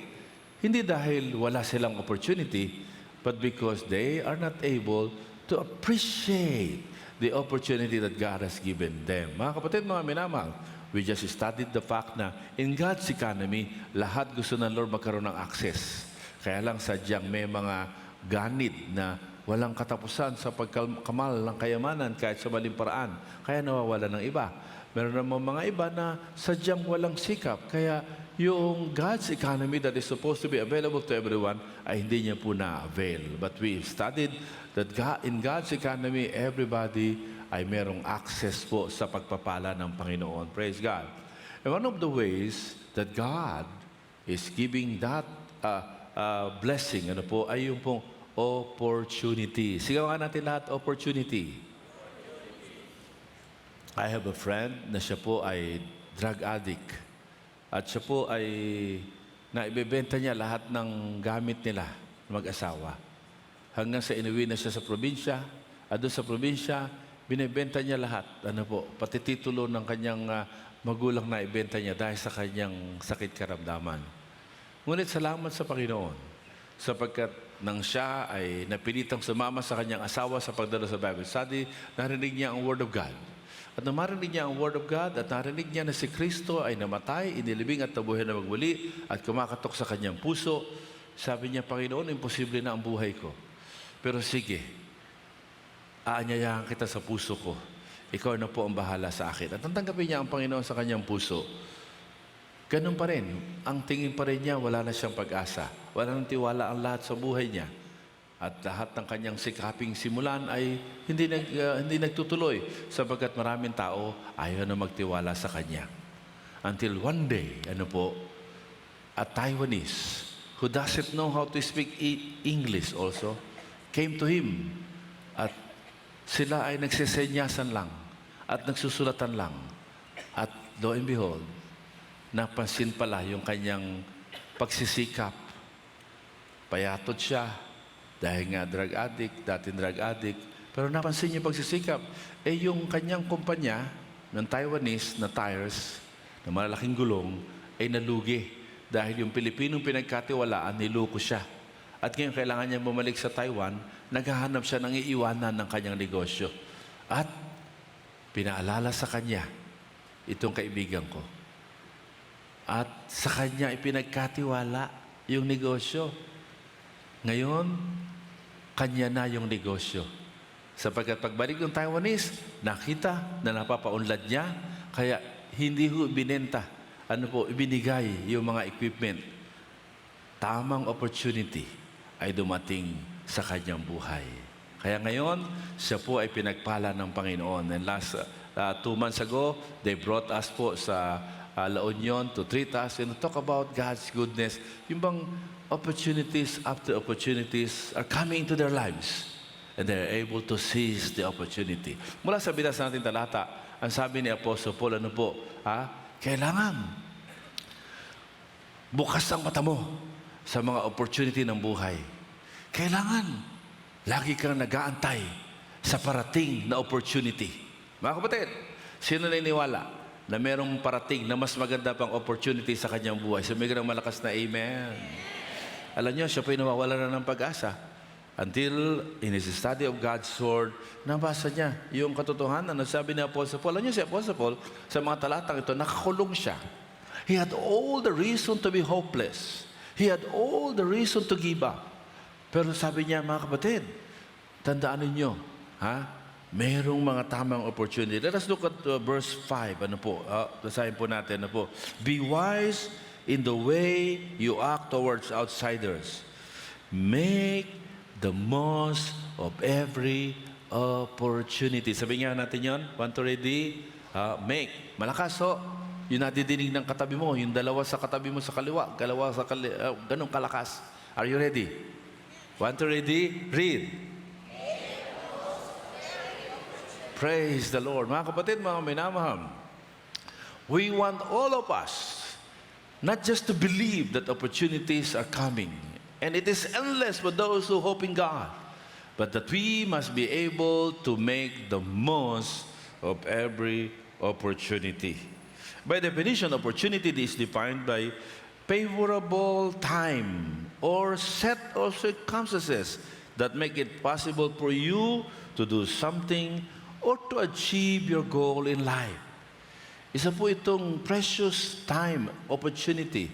Speaker 5: Hindi dahil wala silang opportunity, but because they are not able to appreciate the opportunity that God has given them. Mga kapatid, mga minamahal, we just studied the fact na in God's economy, lahat gusto ng Lord magkaroon ng access. Kaya lang sadyang may mga ganit na walang katapusan sa pagkamal ng kayamanan kahit sa maling paraan. Kaya nawawala ng iba. Meron naman mga iba na sadyang walang sikap. Kaya yung God's economy that is supposed to be available to everyone ay hindi niya po na-avail. But we studied that in God's economy, everybody ay merong access po sa pagpapala ng Panginoon. Praise God. And one of the ways that God is giving that blessing, ay yung pong opportunity. Sigaw nga natin lahat, opportunity. I have a friend na siya po ay drug addict. At siya po ay naibebenta niya lahat ng gamit nila, mag-asawa. Hanggang sa inuwi na siya sa probinsya. At doon sa probinsya, binibenta niya lahat. Pati titulo ng kanyang magulang na ibenta niya dahil sa kanyang sakit karamdaman. Ngunit salamat sa Panginoon sapagkat nang siya ay napilitang sumama sa kanyang asawa sa pagdalo sa Bible study, narinig niya ang Word of God. At nang marinig niya ang Word of God at narinig niya na si Kristo ay namatay, inilibing at nabuhay na magmuli at kumakatok sa kanyang puso, sabi niya, Panginoon, imposible na ang buhay ko. Pero sige, aanyayahan kita sa puso ko. Ikaw na po ang bahala sa akin. At tanggapin niya ang Panginoon sa kanyang puso. Ganun pa rin. Ang tingin pa rin niya, wala na siyang pag-asa. Wala nang tiwala ang lahat sa buhay niya. At lahat ng kanyang sikaping simulan ay hindi nagtutuloy sapagkat maraming tao ayaw na magtiwala sa kanya. Until one day, a Taiwanese who doesn't know how to speak English also came to him. At sila ay nagsisenyasan lang at nagsusulatan lang. At lo and behold, napansin pala yung kanyang pagsisikap. Payatot siya dahil nga drug addict, dating drug addict. Pero napansin niya pagsisikap. Yung kanyang kumpanya ng Taiwanese na tires, na malalaking gulong, ay nalugi. Dahil yung Pilipinong pinagkatiwalaan, niloko siya. At ngayon kailangan niya bumalik sa Taiwan, naghahanap siya ng iiwanan ng kanyang negosyo. At pinaalala sa kanya, itong kaibigan ko. At sa kanya ipinagkatiwala yung negosyo. Ngayon, kanya na yung negosyo. Sapagkat pagbalik ng Taiwanese, nakita na napapaunlad niya, kaya hindi ho binenta, ibinigay yung mga equipment. Tamang opportunity ay dumating sa kanyang buhay. Kaya ngayon, siya po ay pinagpala ng Panginoon. And last 2 months ago, they brought us po sa La Union to treat us and talk about God's goodness. Yung bang opportunities after opportunities are coming into their lives and they're able to seize the opportunity. Mula sa binasa natin talata, ang sabi ni Apostle Paul, kailangan bukas ang mata mo sa mga opportunity ng buhay. Kailangan lagi kang nag-aantay sa parating na opportunity. Mga kapatid, sino naniniwala na merong parating na mas maganda pang opportunity sa kanyang buhay? Sumigaw ng malakas na amen. Alam niyo, siya po'y nawawala na ng pag-asa. Until in his study of God's Word, nabasa niya yung katotohanan na sabi ni Apostle Paul. Alam niyo si Apostle Paul, sa mga talatang ito, nakakulong siya. He had all the reason to be hopeless. He had all the reason to give up. Pero sabi niya, mga kapatid, tandaan ninyo, merong mga tamang opportunity. Let us look at verse 5. Ano po? Basahin po natin. Ano po? Be wise in the way you act towards outsiders. Make the most of every opportunity. Sabi nga natin yon. Want to ready? Make. Malakas ho. Yung nadidinig ng katabi mo, yung dalawa sa katabi mo sa kaliwa, ganun kalakas. Are you ready? Want to ready? Read. Praise the Lord. Mga kapatid, mga minamahal, we want all of us not just to believe that opportunities are coming, and it is endless for those who hope in God, but that we must be able to make the most of every opportunity. By definition, opportunity is defined by favorable time or set of circumstances that make it possible for you to do something or to achieve your goal in life. Isa po itong precious time, opportunity,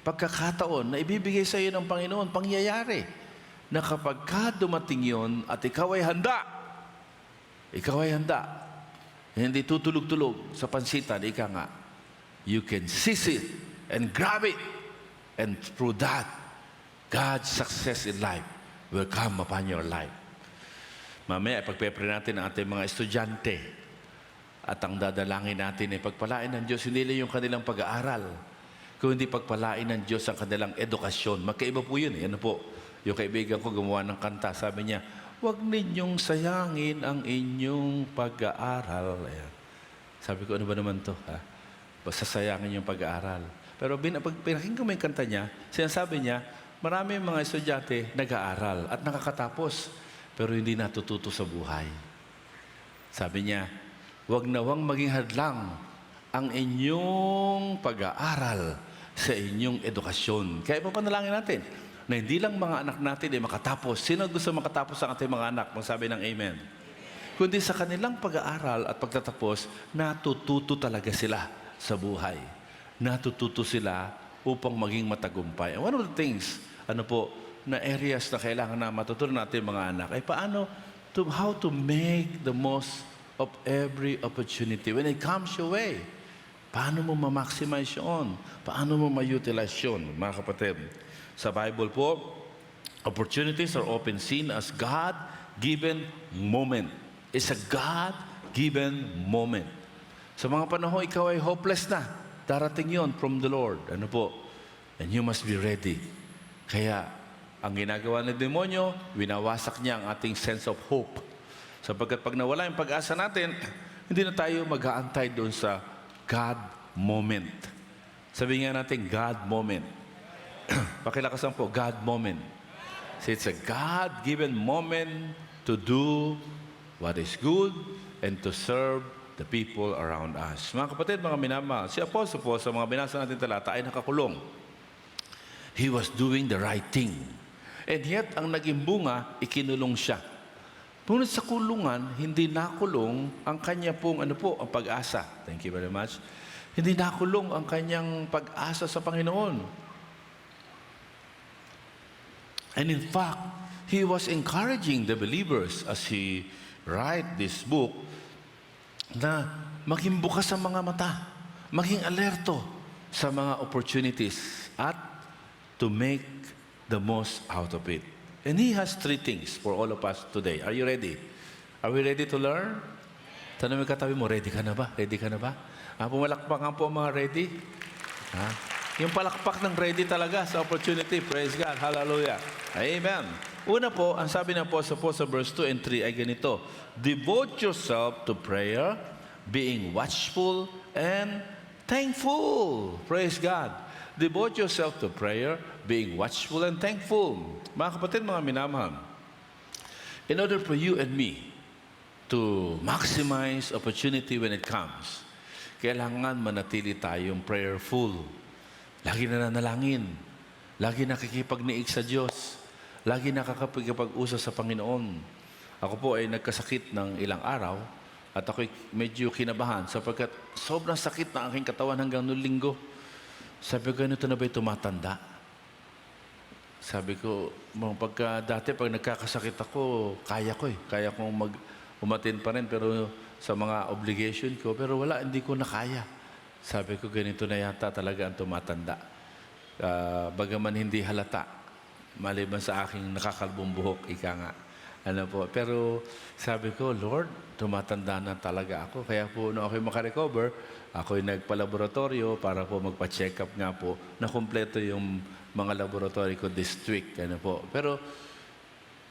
Speaker 5: pagkakataon na ibibigay sa iyo ng Panginoon, pangyayari, na kapag ka dumating yon at ikaw ay handa, hindi tutulog-tulog sa pansitan, ika nga, you can seize it and grab it, and through that, God's success in life will come upon your life. Mamaya, pagpepre natin ang ating mga estudyante at ang dadalangin natin ay pagpalain ng Diyos, hindi lang yung kanilang pag-aaral, kundi pagpalain ng Diyos ang kanilang edukasyon. Magkaiba po yun. Ano po? Yung kaibigan ko gumawa ng kanta, sabi niya, huwag ninyong sayangin ang inyong pag-aaral. Ayan. Sabi ko, ano ba naman to? Basta sayangin yung pag-aaral. Pero pag pinakinggan mo yung kanta niya, sinasabi niya, marami mga estudyante nag-aaral at nakakatapos, pero hindi natututo sa buhay. Sabi niya, huwag nawang maging hadlang ang inyong pag-aaral sa inyong edukasyon. Kaya ipapanalangin natin na hindi lang mga anak natin ay makatapos. Sino gusto makatapos ang ating mga anak? Magsabi ng amen. Kundi sa kanilang pag-aaral at pagtatapos, natututo talaga sila sa buhay. Natututo sila upang maging matagumpay. And one of the things, na areas na kailangan na matutunan natin mga anak ay how to make the most of every opportunity. When it comes your way, paano mo ma-maximize yun? Paano mo ma-utilize yun, mga kapatid? Sa Bible po, opportunities are often seen as God-given moment. It's a God-given moment. Sa mga panahon, ikaw ay hopeless na. Darating yon from the Lord. Ano po? And you must be ready. Kaya, ang ginagawa ng demonyo, winawasak niya ang ating sense of hope. Sapagkat pag nawala yung pag-asa natin, hindi na tayo mag-aantay doon sa God moment. Sabi nga natin, God moment. Pakilakasan po, God moment. So it's a God-given moment to do what is good and to serve the people around us. Mga kapatid, mga minamahal, si Apostle po sa mga binasa natin talata ay nakakulong. He was doing the right thing. And yet, ang naging bunga, ikinulong siya. Ngunit sa kulungan, hindi nakulong ang kanya pong, ang pag-asa. Thank you very much. Hindi nakulong ang kanyang pag-asa sa Panginoon. And in fact, he was encouraging the believers as he write this book na maging bukas ang mga mata, maging alerto sa mga opportunities at to make the most out of it. And he has 3 things for all of us today. Are you ready? Are we ready to learn? Tanong mo katabi mo, ready ka na ba? Ready ka na ba? Pumalakpakan po mga ready. Yung palakpak ng ready talaga sa opportunity. Praise God. Hallelujah. Amen. Una po, ang sabi na po sa verse 2 and 3 ay ganito, devote yourself to prayer, being watchful and thankful. Praise God. Devote yourself to prayer, being watchful and thankful. Mga kapatid, mga minamahal, in order for you and me to maximize opportunity when it comes, kailangan manatili tayong prayerful. Lagi nananalangin. Lagi nakikipagniig sa Diyos. Lagi nakakapag-usap sa Panginoon. Ako po ay nagkasakit ng ilang araw at ako'y medyo kinabahan sapagkat sobrang sakit na aking katawan hanggang noong linggo. Sabi ko, ito na ba'y tumatanda? Sabi ko, pagka dati, pag nagkakasakit ako, kaya ko eh. Kaya kong umatin pa rin, pero sa mga obligation ko, pero wala, hindi ko na kaya. Sabi ko, ganito na yata talaga ang tumatanda. Bagaman hindi halata, maliban sa aking nakakalbong buhok, ika nga. Ano po, pero sabi ko, Lord, tumatanda na talaga ako. Kaya po, nung ako'y makarecover, ako'y nagpa-laboratorio para po magpa-check up nga po na kumpleto yung mga laboratory ko this week. Ano po. Pero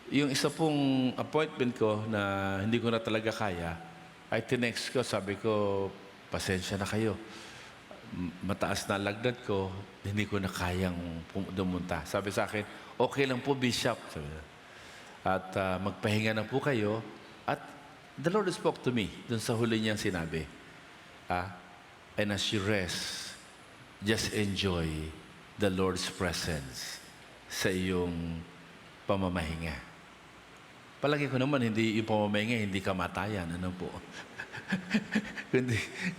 Speaker 5: yung isa pong appointment ko na hindi ko na talaga kaya, ay tinext ko, sabi ko, pasensya na kayo. Mataas na lagnat ko, hindi ko na kayang dumunta. Sabi sa akin, okay lang po, Bishop. Sabi na. At magpahinga na po kayo. At the Lord spoke to me dun sa huli niyang sinabi. And as you rest, just enjoy the Lord's presence sa iyong pamamahinga. Palagi ko naman, hindi yung pamamahinga, hindi kamatayan. Ano po?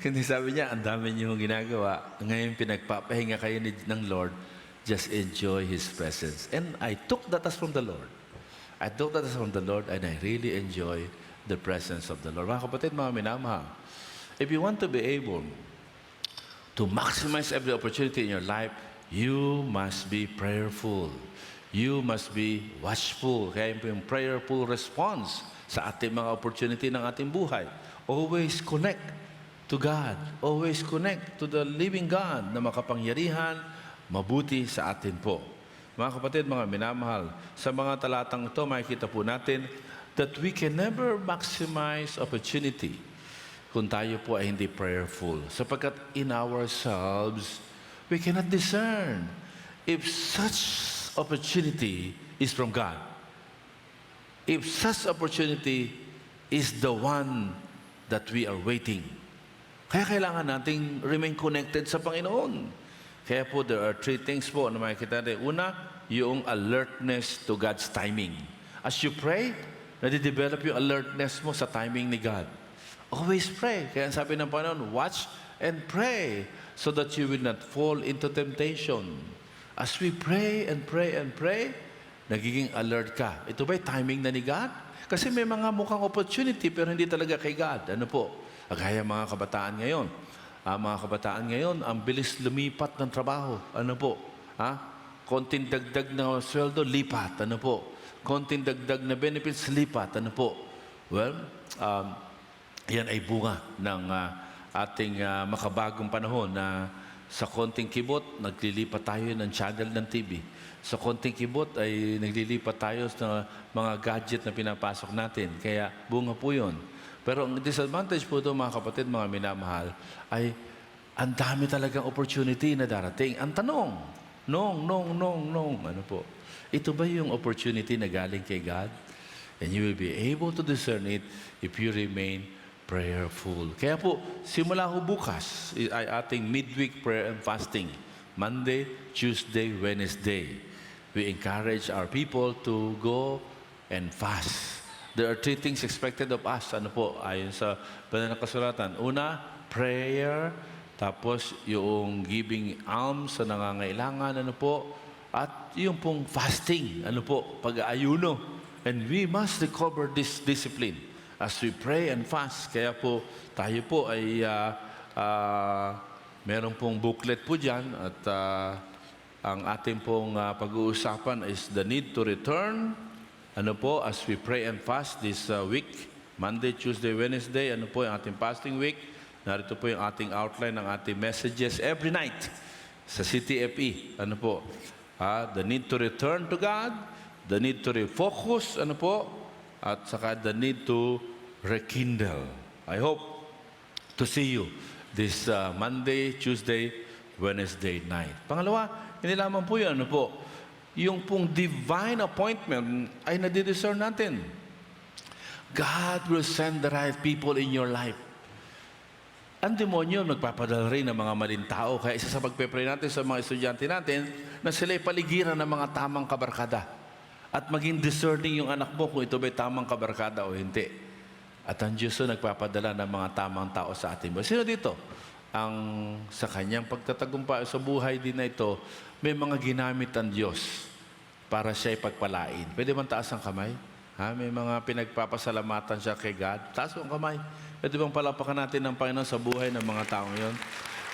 Speaker 5: kundi sabi niya, ang dami niyong ginagawa. Ngayon pinagpapahinga kayo ng Lord, just enjoy His presence. And I took that as from the Lord. I took that as from the Lord and I really enjoy the presence of the Lord. Mga kapatid, mga minamahal, if you want to be able to maximize every opportunity in your life, you must be prayerful. You must be watchful. Kaya yung prayerful response sa ating mga opportunity ng ating buhay. Always connect to God. Always connect to the living God na makapangyarihan, mabuti sa atin po. Mga kapatid, mga minamahal, sa mga talatang ito, makikita po natin that we can never maximize opportunity kung tayo po ay hindi prayerful. Sapagkat in ourselves, we cannot discern if such opportunity is from God. If such opportunity is the one that we are waiting. Kaya kailangan nating remain connected sa Panginoon. Kaya po, there are 3 things po na makikita natin. Una, yung alertness to God's timing. As you pray, nadidevelop yung alertness mo sa timing ni God. Always pray. Kaya sabi ng Panginoon, watch and pray so that you will not fall into temptation. As we pray and pray and pray, nagiging alert ka. Ito ba'y timing na ni God? Kasi may mga mukhang opportunity pero hindi talaga kay God. Ano po? Gaya mga kabataan ngayon. Mga kabataan ngayon, ang bilis lumipat ng trabaho. Ano po? Konting dagdag na sweldo, lipat. Ano po? Konting dagdag na benefits, lipat. Ano po? Well, yan ay bunga ng ating makabagong panahon na sa konting kibot, naglilipat tayo ng channel ng TV. Sa konting kibot ay naglilipat tayo sa mga gadget na pinapasok natin. Kaya bunga po yun. Pero ang disadvantage po ito, mga kapatid, mga minamahal, ay ang dami talagang opportunity na darating. Ang tanong, ano po? Ito ba yung opportunity na galing kay God? And you will be able to discern it if you remain prayerful. Kaya po, simula ho bukas ay ating midweek prayer and fasting. Monday, Tuesday, Wednesday. We encourage our people to go and fast. There are 3 things expected of us. Ano po? Ayon sa banal na kasulatan. Una, prayer. Tapos, yung giving alms sa nangangailangan. Ano po? At yung pong fasting. Ano po? Pag-aayuno. And we must recover this discipline as we pray and fast. Kaya po, tayo po ay meron pong booklet po dyan. At ang ating pong pag-uusapan is the need to return. Ano po, as we pray and fast this week, Monday, Tuesday, Wednesday, ano po yung ating fasting week. Narito po yung ating outline ng ating messages every night sa CTFE. Ano po, the need to return to God, the need to refocus, ano po, at saka the need to rekindle. I hope to see you this Monday, Tuesday, Wednesday night. Pangalawa, hindi lamang po yun, ano po, yung pong divine appointment ay nadidiscern natin. God will send the right people in your life. Ang demonyo nagpapadala rin ng mga maling tao. Kaya isa sa pagpe-pray natin sa mga estudyante natin na sila'y paligiran ng mga tamang kabarkada. At maging discerning yung anak mo kung ito ba'y tamang kabarkada o hindi. At ang Diyos ay nagpapadala ng mga tamang tao sa ating buhay. Sino dito? Ang sa kanyang pagtatagumpay sa buhay din na ito, may mga ginamit ang Diyos para siya ipagpalain. Pwede bang taas ang kamay? Ha? May mga pinagpapasalamatan siya kay God. Taas ang kamay. Pwede bang palapakan natin ng Panginoon sa buhay ng mga taong yon?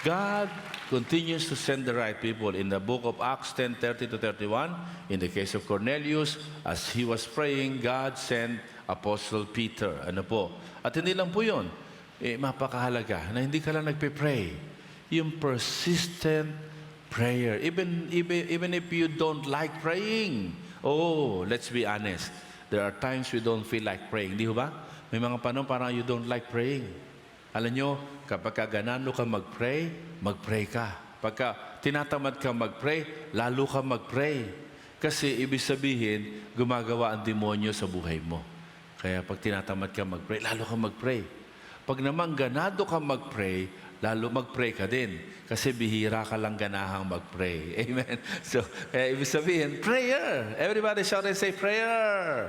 Speaker 5: God continues to send the right people. In the book of Acts 10:30-31, in the case of Cornelius, as he was praying, God sent Apostle Peter. Ano po? At hindi lang po yun. Mapakahalaga na hindi ka lang nagpe-pray. Yung persistent prayer. Even if you don't like praying. Oh, let's be honest. There are times we don't feel like praying. Di ba? May mga panahon parang you don't like praying. Alam nyo, kapag ganano ka mag-pray, mag-pray ka. Pagka tinatamad ka mag-pray, lalo ka mag-pray. Kasi ibig sabihin, gumagawa ang demonyo sa buhay mo. Kaya pag tinatamad ka mag-pray, lalo ka mag-pray. Pag naman ganado ka mag-pray, lalo mag-pray ka din. Kasi bihira ka lang ganahang mag-pray. Amen? So, kaya ibig sabihin, prayer. Everybody shout and say, prayer.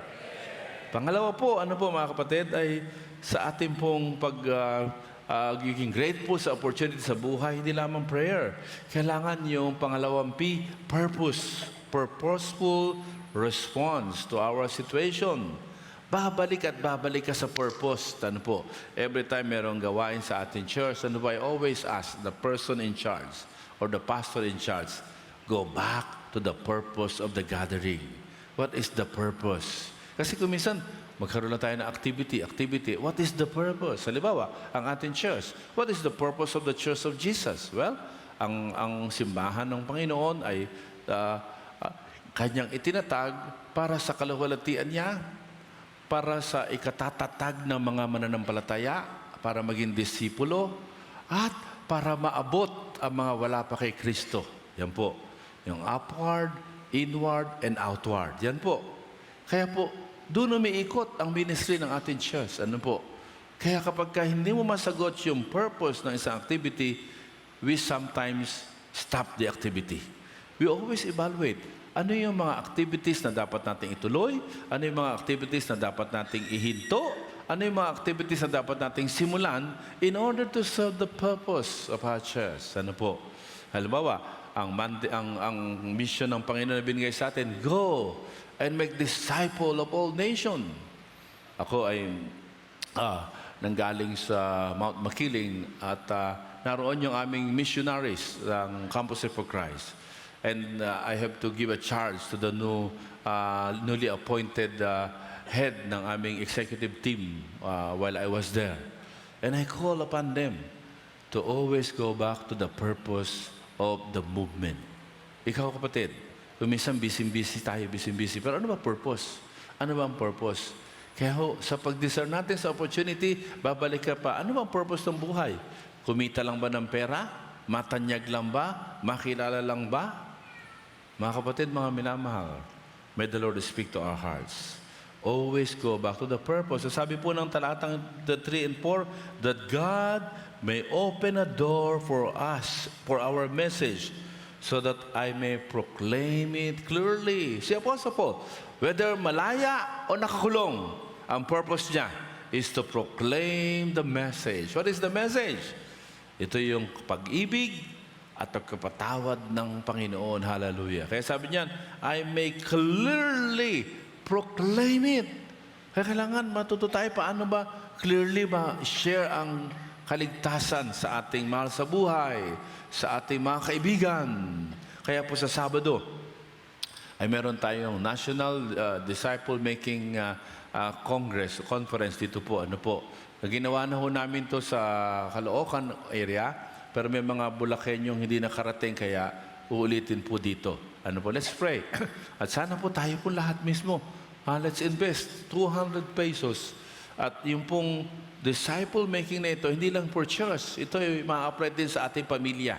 Speaker 5: Pangalawa po, ano po mga kapatid, ay sa ating pong pagiging grateful sa opportunity sa buhay, hindi lamang prayer. Kailangan yung pangalawang P, purpose. Purposeful response to our situation. Babalik at babalik ka sa purpose. Ano po? Every time merong gawain sa ating church, ano ba, I always ask the person in charge or the pastor in charge, go back to the purpose of the gathering. What is the purpose? Kasi kung minsan, magkaroon na tayo ng activity. What is the purpose? Halimbawa, ang ating church. What is the purpose of the Church of Jesus? Well, ang simbahan ng Panginoon ay kanyang itinatag para sa kaluwalhatian niya, para sa ikatatatag ng mga mananampalataya, para maging disipulo, at para maabot ang mga wala pa kay Kristo. Yan po. Yung upward, inward, and outward. Yan po. Kaya po, doon umiikot ang ministry ng ating church. Ano po? Kaya kapag hindi mo masagot yung purpose ng isang activity, we sometimes stop the activity. We always evaluate. Ano yung mga activities na dapat nating ituloy? Ano yung mga activities na dapat nating ihinto? Ano yung mga activities na dapat nating simulan in order to serve the purpose of our church? Ano po? Halimbawa, ang mission ng Panginoon na binigay sa atin, go and make disciple of all nations. Ako ay nanggaling sa Mount Makiling at naroon yung aming missionaries ng Campus for Christ. And I have to give a charge to the newly appointed head ng aming executive team while I was there. And I call upon them to always go back to the purpose of the movement. Ikaw kapatid, minsan busy tayo. Pero ano ba purpose? Ano ba ang purpose? Kaya sa pag-discern natin sa opportunity, babalik ka pa. Ano ba ang purpose ng buhay? Kumita lang ba ng pera? Matanyag lang ba? Makilala lang ba? Mga kapatid, mga minamahal, may the Lord speak to our hearts. Always go back to the purpose. So sabi po ng talatang 3 and 4, that God may open a door for us, for our message, so that I may proclaim it clearly. Si Apostle Paul, whether malaya o nakakulong, ang purpose niya is to proclaim the message. What is the message? Ito yung pag-ibig at pagkapatawad ng Panginoon. Hallelujah. Kaya sabi niyan, I may clearly proclaim it. Kaya kailangan matuto tayo paano ba clearly ba share ang kaligtasan sa ating mahal sa buhay, sa ating mga kaibigan. Kaya po sa Sabado, ay meron tayong National Disciple Making Conference dito po. Ano po? Ginawa na ho namin to sa Caloocan area, pero may mga Bulakenyong hindi nakarating, kaya uulitin po dito. Ano po? Let's pray. At sana po tayo po lahat mismo. Let's invest 200 pesos. At yung pong disciple making na ito, hindi lang for church. Ito ay ma-apply din sa ating pamilya.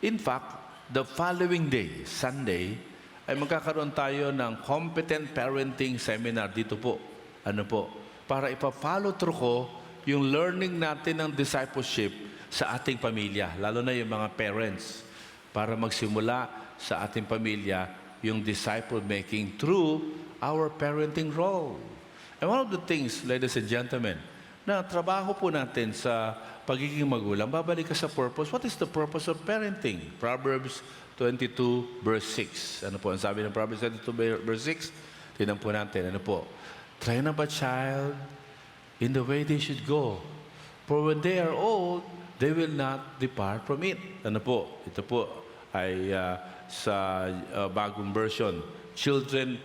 Speaker 5: In fact, the following day, Sunday, ay magkakaroon tayo ng competent parenting seminar dito po. Ano po? Para ipa-follow through ko yung learning natin ng discipleship sa ating pamilya, lalo na yung mga parents, para magsimula sa ating pamilya yung disciple making through our parenting role. And one of the things, ladies and gentlemen, na trabaho po natin sa pagiging magulang, babalik ka sa purpose. What is the purpose of parenting? Proverbs 22 verse 6. Ano po ang sabi ng Proverbs 22 verse 6? Tingnan po natin. Ano po? Train up a child in the way they should go. For when they are old, they will not depart from it. Ano po? Ito po ay sa bagong version. Children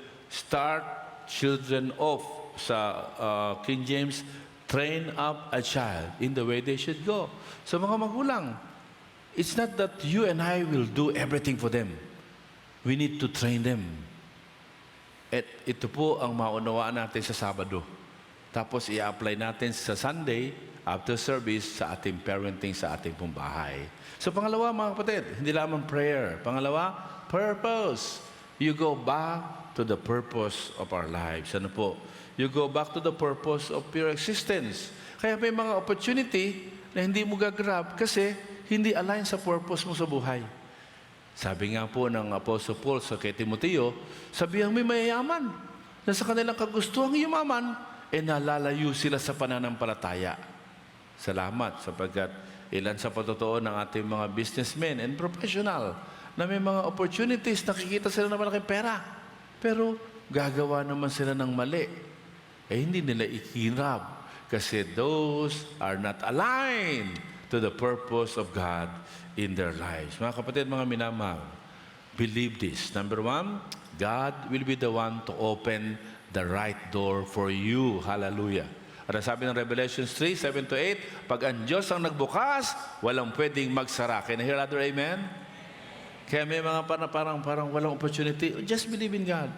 Speaker 5: off. Sa King James, train up a child in the way they should go. So mga magulang, it's not that you and I will do everything for them. We need to train them. At ito po ang maunawaan natin sa Sabado. Tapos i-apply natin sa Sunday, after service, sa ating parenting, sa ating pong bahay. So pangalawa mga kapatid, hindi lamang prayer. Pangalawa, purpose. You go back to the purpose of our lives. Ano po? You go back to the purpose of your existence. Kaya may mga opportunity na hindi mo gagrab kasi hindi align sa purpose mo sa buhay. Sabi nga po ng Apostle Paul sa kay Timoteo, sabihan may mayayaman na sa kanilang kagustuhang yumaman, nalalayo sila sa pananampalataya. Salamat sapagkat ilan sa patotoo ng ating mga businessmen and professional na may mga opportunities, nakikita sila na malaking pera. Pero gagawa naman sila ng mali. Hindi nila ikirab kasi those are not aligned to the purpose of God in their lives. Mga kapatid, mga minamahal, believe this. Number one, God will be the one to open the right door for you. Hallelujah. At ang sabi ng Revelation 3:7-8, pag ang Diyos ang nagbukas, walang pwedeng magsara. Can I hear other amen? Kaya may mga parang walang opportunity. Just believe in God.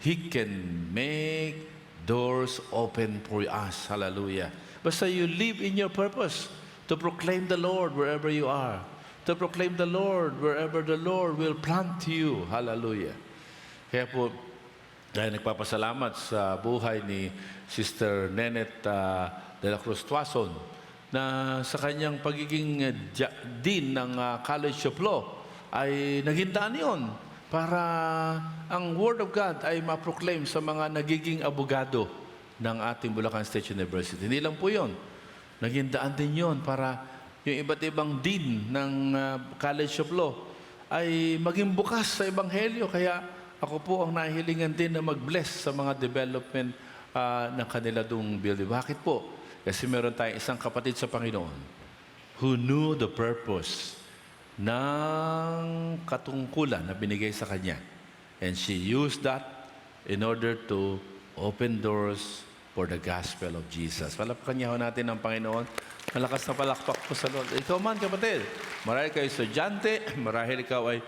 Speaker 5: He can make doors open for us. Hallelujah. Basta you live in your purpose to proclaim the Lord wherever you are. To proclaim the Lord wherever the Lord will plant you. Hallelujah. Kaya po, dahil nagpapasalamat sa buhay ni Sister Nenet de la Cruz Tuason na sa kanyang pagiging dean ng College of Law ay naging daan yun para ang Word of God ay ma-proclaim sa mga nagiging abogado ng ating Bulacan State University. Hindi lang po yun. Naging daan din yun para yung iba't ibang dean ng College of Law ay maging bukas sa Ebanghelyo. Kaya ako po ang nahilingan din na mag-bless sa mga development ng kanila dong building. Bakit po? Kasi meron tayong isang kapatid sa Panginoon who knew the purpose ng katungkulan na binigay sa kanya. And she used that in order to open doors for the gospel of Jesus. Palakpakan niya ho natin ang Panginoon. Malakas na palakpak po sa Lord. Ikaw man, kapatid, marahil kayo estudyante, marahil ikaw ay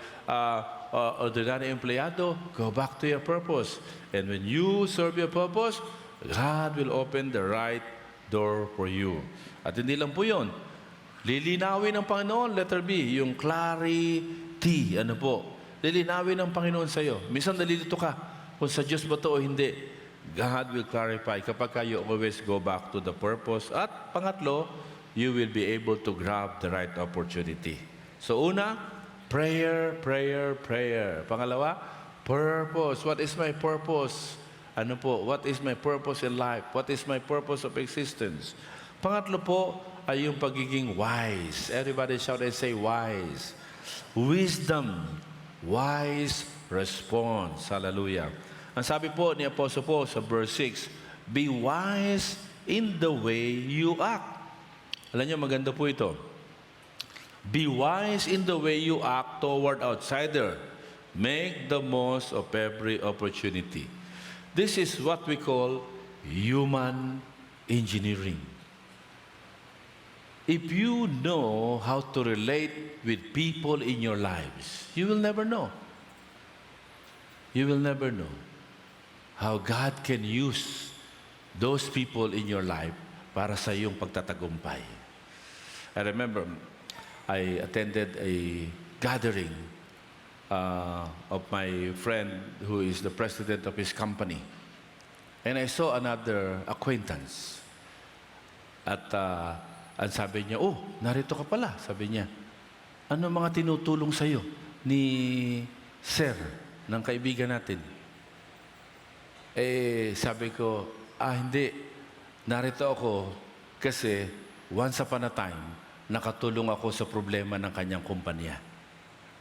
Speaker 5: ordinary empleyado, go back to your purpose. And when you serve your purpose, God will open the right door for you. At hindi lang po yun. Lilinawin ng Panginoon, letter B, yung clarity. Ano po? Lilinawin ng Panginoon sa iyo. Minsan nalilito ka kung sa Diyos ba ito o hindi. God will clarify kapag you always go back to the purpose. At pangatlo, you will be able to grab the right opportunity. So una, prayer, prayer, prayer. Pangalawa, purpose. What is my purpose? Ano po? What is my purpose in life? What is my purpose of existence? Pangatlo po ay yung pagiging wise. Everybody shout and say wise. Wisdom. Wise response. Hallelujah. Ang sabi po ni Apostle Paul sa verse 6, be wise in the way you act. Alam niyo, maganda po ito. Be wise in the way you act toward outsider. Make the most of every opportunity. This is what we call human engineering. If you know how to relate with people in your lives, you will never know. You will never know how God can use those people in your life para sa iyong pagtatagumpay. I remember I attended a gathering of my friend who is the president of his company. And I saw another acquaintance. At ang sabi niya, oh, narito ka pala. Sabi niya, ano mga tinutulong sa'yo ni Sir, ng kaibigan natin? Sabi ko, hindi. Narito ako Kasi once upon a time, nakatulong ako sa problema ng kanyang kumpanya.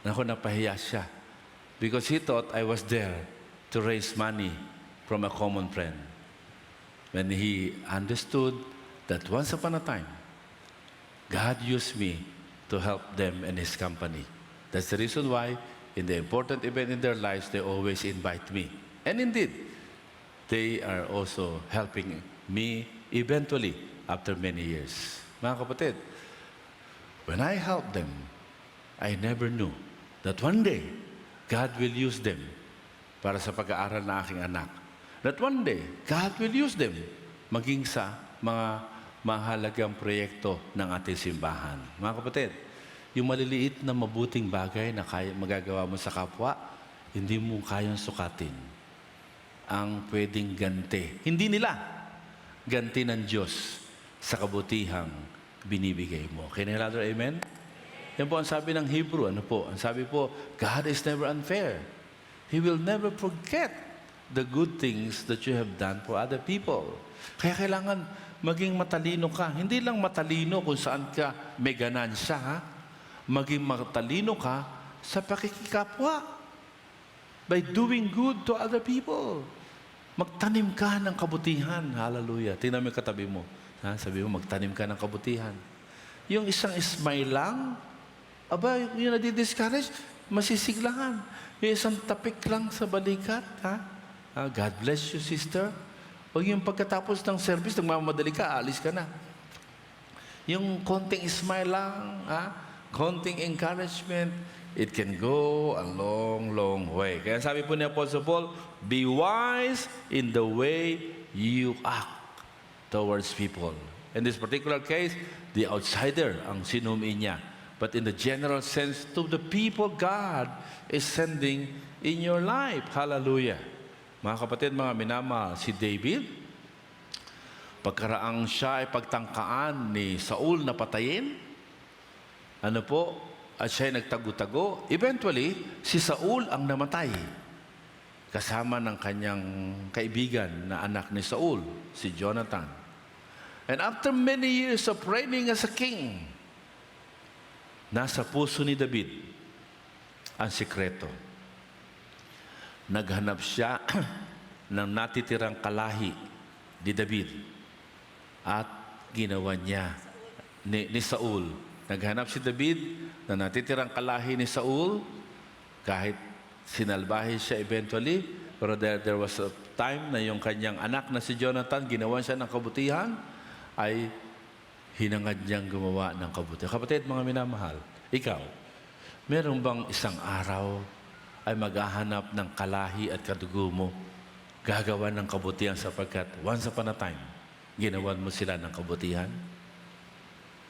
Speaker 5: Naku, napahiya siya. Because he thought I was there to raise money from a common friend. When he understood that once upon a time, God used me to help them and his company. That's the reason why in the important event in their lives, they always invite me. And indeed, they are also helping me eventually after many years. Mga kapatid, when I helped them, I never knew that one day, God will use them para sa pag-aaral ng aking anak. That one day, God will use them maging sa mga mahalagang proyekto ng ating simbahan. Mga kapatid, yung maliliit na mabuting bagay na magagawa mo sa kapwa, hindi mo kayang sukatin ang pwedeng ganti. Hindi nila ganti ng Diyos sa kabutihang binibigay mo. Can you rather amen? Yan po ang sabi ng Hebrew. Ano po? Ang sabi po, God is never unfair. He will never forget the good things that you have done for other people. Kaya kailangan maging matalino ka. Hindi lang matalino kung saan ka may ganansya, ha? Maging matalino ka sa pakikikapwa. By doing good to other people. Magtanim ka ng kabutihan. Hallelujah. Tingnan mo yung katabi mo. Ha? Sabi mo, magtanim ka ng kabutihan. Yung isang smile lang, aba, yung nadi-discourage, masisiglahan. Yung isang tapik lang sa balikat, ha? God bless you, sister. O yung pagkatapos ng service, nagmamadali ka, alis ka na. Yung konting smile lang, ha? Konting encouragement, it can go a long, long way. Kaya sabi po ni Apostle Paul, be wise in the way you act towards people. In this particular case, the outsider ang sinumi niya. But in the general sense, to the people God is sending in your life. Hallelujah. Mga kapatid, mga minamahal, si David, pagkaraang siya ay pagtangkaan ni Saul na patayin, ano po, at siya ay nagtago-tago, eventually, si Saul ang namatay. Kasama ng kanyang kaibigan na anak ni Saul, si Jonathan. And after many years of reigning as a king, nasa puso ni David ang sikreto. Naghanap siya ng natitirang kalahi ni David at ginawa niya ni Saul. Naghanap si David na natitirang kalahi ni Saul kahit sinalbahe siya eventually, pero there was a time na yung kanyang anak na si Jonathan, ginawa siya ng kabutihan, ay hinangad niyang gumawa ng kabutihan. Kapatid, mga minamahal, ikaw, meron bang isang araw ay maghahanap ng kalahi at kadugo mo, gagawa ng kabutihan sapagkat once upon a time, ginawan mo sila ng kabutihan?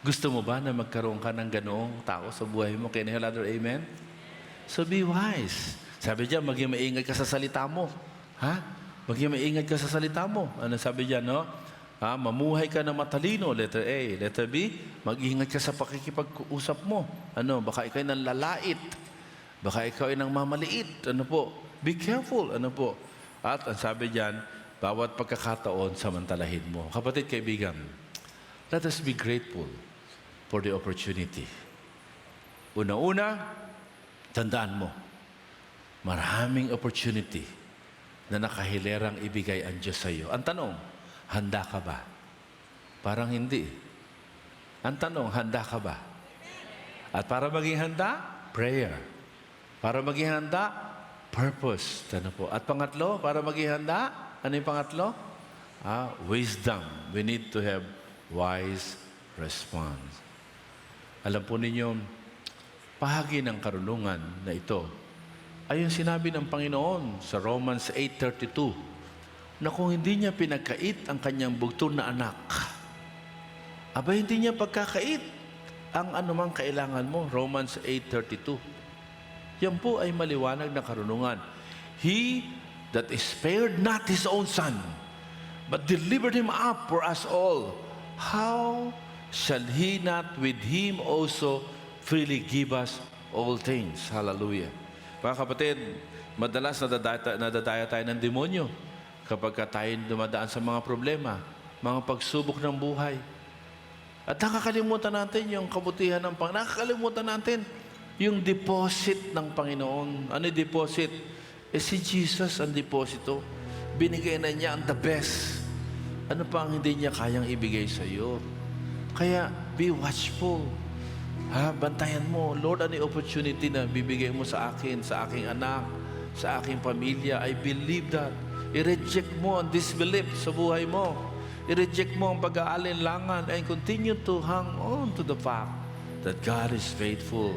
Speaker 5: Gusto mo ba na magkaroon ka ng ganoong tao sa buhay mo? Can you hear another amen? So be wise. Sabi diyan, maging maingay ka sa salita mo. Ha? Maging maingay ka sa salita mo. Ano sabi diyan, no? Ha? Mamuhay ka na matalino, letter A. Letter B, mag-ingat ka sa pakikipag-usap mo. Ano? Baka ikaw ay nanlalait. Baka ikaw ay nang mamaliit. Ano po? Be careful. Ano po? At ang sabi diyan, bawat pagkakataon, samantalahin mo. Kapatid, kaibigan, let us be grateful for the opportunity. Una-una, tandaan mo, maraming opportunity na nakahilerang ibigay ang Diyos sa iyo. Ang tanong, handa ka ba? Parang hindi. Ang tanong, handa ka ba? At para maging handa, prayer. Para maging handa, purpose. Ano po? At pangatlo, para maging handa, ano yung pangatlo? Wisdom. We need to have wise response. Alam po ninyo, bahagi ng karunungan na ito ay yung sinabi ng Panginoon sa Romans 8:32 na kung hindi niya pinagkait ang kanyang bugtong na anak, aba hindi niya pagkakait ang anumang kailangan mo. Romans 8:32. Yan po ay maliwanag na karunungan. He that spared not His own Son, but delivered Him up for us all, how shall He not with Him also freely give us all things? Hallelujah. Mga kapatid, madalas nadadaya tayo ng demonyo kapag tayo dumadaan sa mga problema, mga pagsubok ng buhay. At nakakalimutan natin yung kabutihan ng Panginoon. Nakakalimutan natin yung deposit ng Panginoon. Ano yung deposit? Si Jesus ang deposito. Binigay na niya ang the best. Ano pa ang hindi niya kayang ibigay sa iyo? Kaya, be watchful. Bantayan mo. Lord, ano yung opportunity na bibigay mo sa akin, sa aking anak, sa aking pamilya? I believe that. I-reject mo ang disbelief sa buhay mo. I-reject mo ang pag-aalinlangan and continue to hang on to the fact that God is faithful.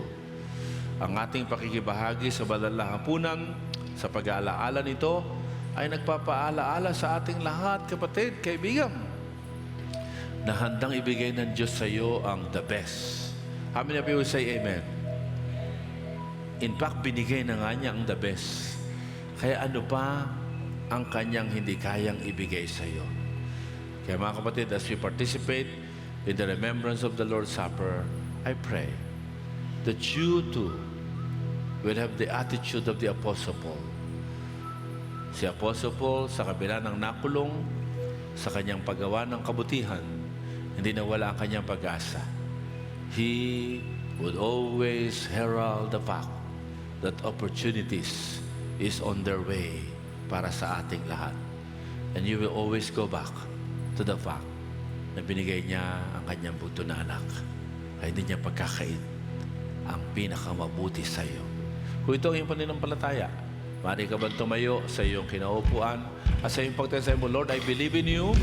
Speaker 5: Ang ating pakikibahagi sa banal na hapunan, sa pag-aalaala nito, ay nagpapaalaala sa ating lahat, kapatid, kaibigan, na handang ibigay ng Diyos sa iyo ang the best. How many of you will say amen? In fact, binigay na nga niya ang the best. Kaya ano pa ang kanyang hindi kayang ibigay sa iyo? Kaya mga kapatid, as we participate in the remembrance of the Lord's Supper, I pray that you too will have the attitude of the Apostle Paul. Si Apostle Paul, sa kabila ng nakulong, sa kanyang paggawa ng kabutihan, hindi nawala ang kanyang pag-asa. He would always herald the fact that opportunities is on their way para sa ating lahat. And you will always go back to the fact na binigay niya ang kanyang buto na anak. Kaya hindi niya pagkakait ang pinakamabuti sa iyo. Kung ito ang iyong pananampalataya, maaari ka ba tumayo sa iyong kinaupuan at sa iyong pagtesay mo, Lord, I believe in you.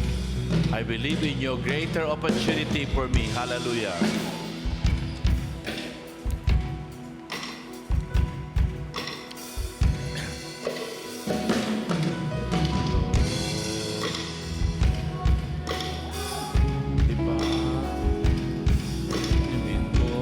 Speaker 5: I believe in your greater opportunity for me. Hallelujah. Diba? Imin mo.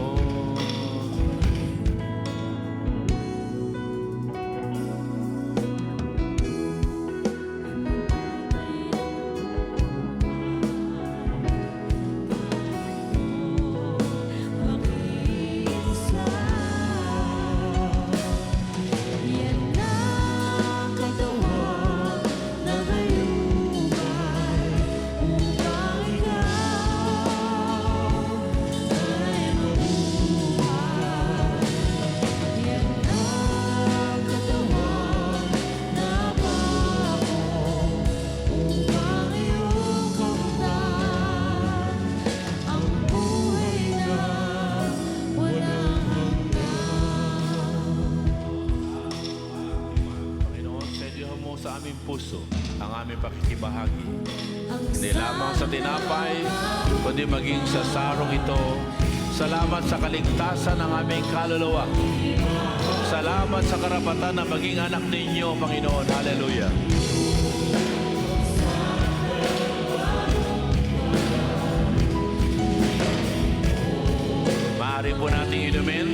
Speaker 5: Panginoon, sedihan mo sa aming puso ang aming pakikibahagi. Hindi lamang sa tinapay, kundi maging sa sarong ito. Salamat sa kaligtasan ng aming kaluluwa. Salamat sa karapatan na maging anak ninyo, Panginoon. Hallelujah. Maaari po nating inumin.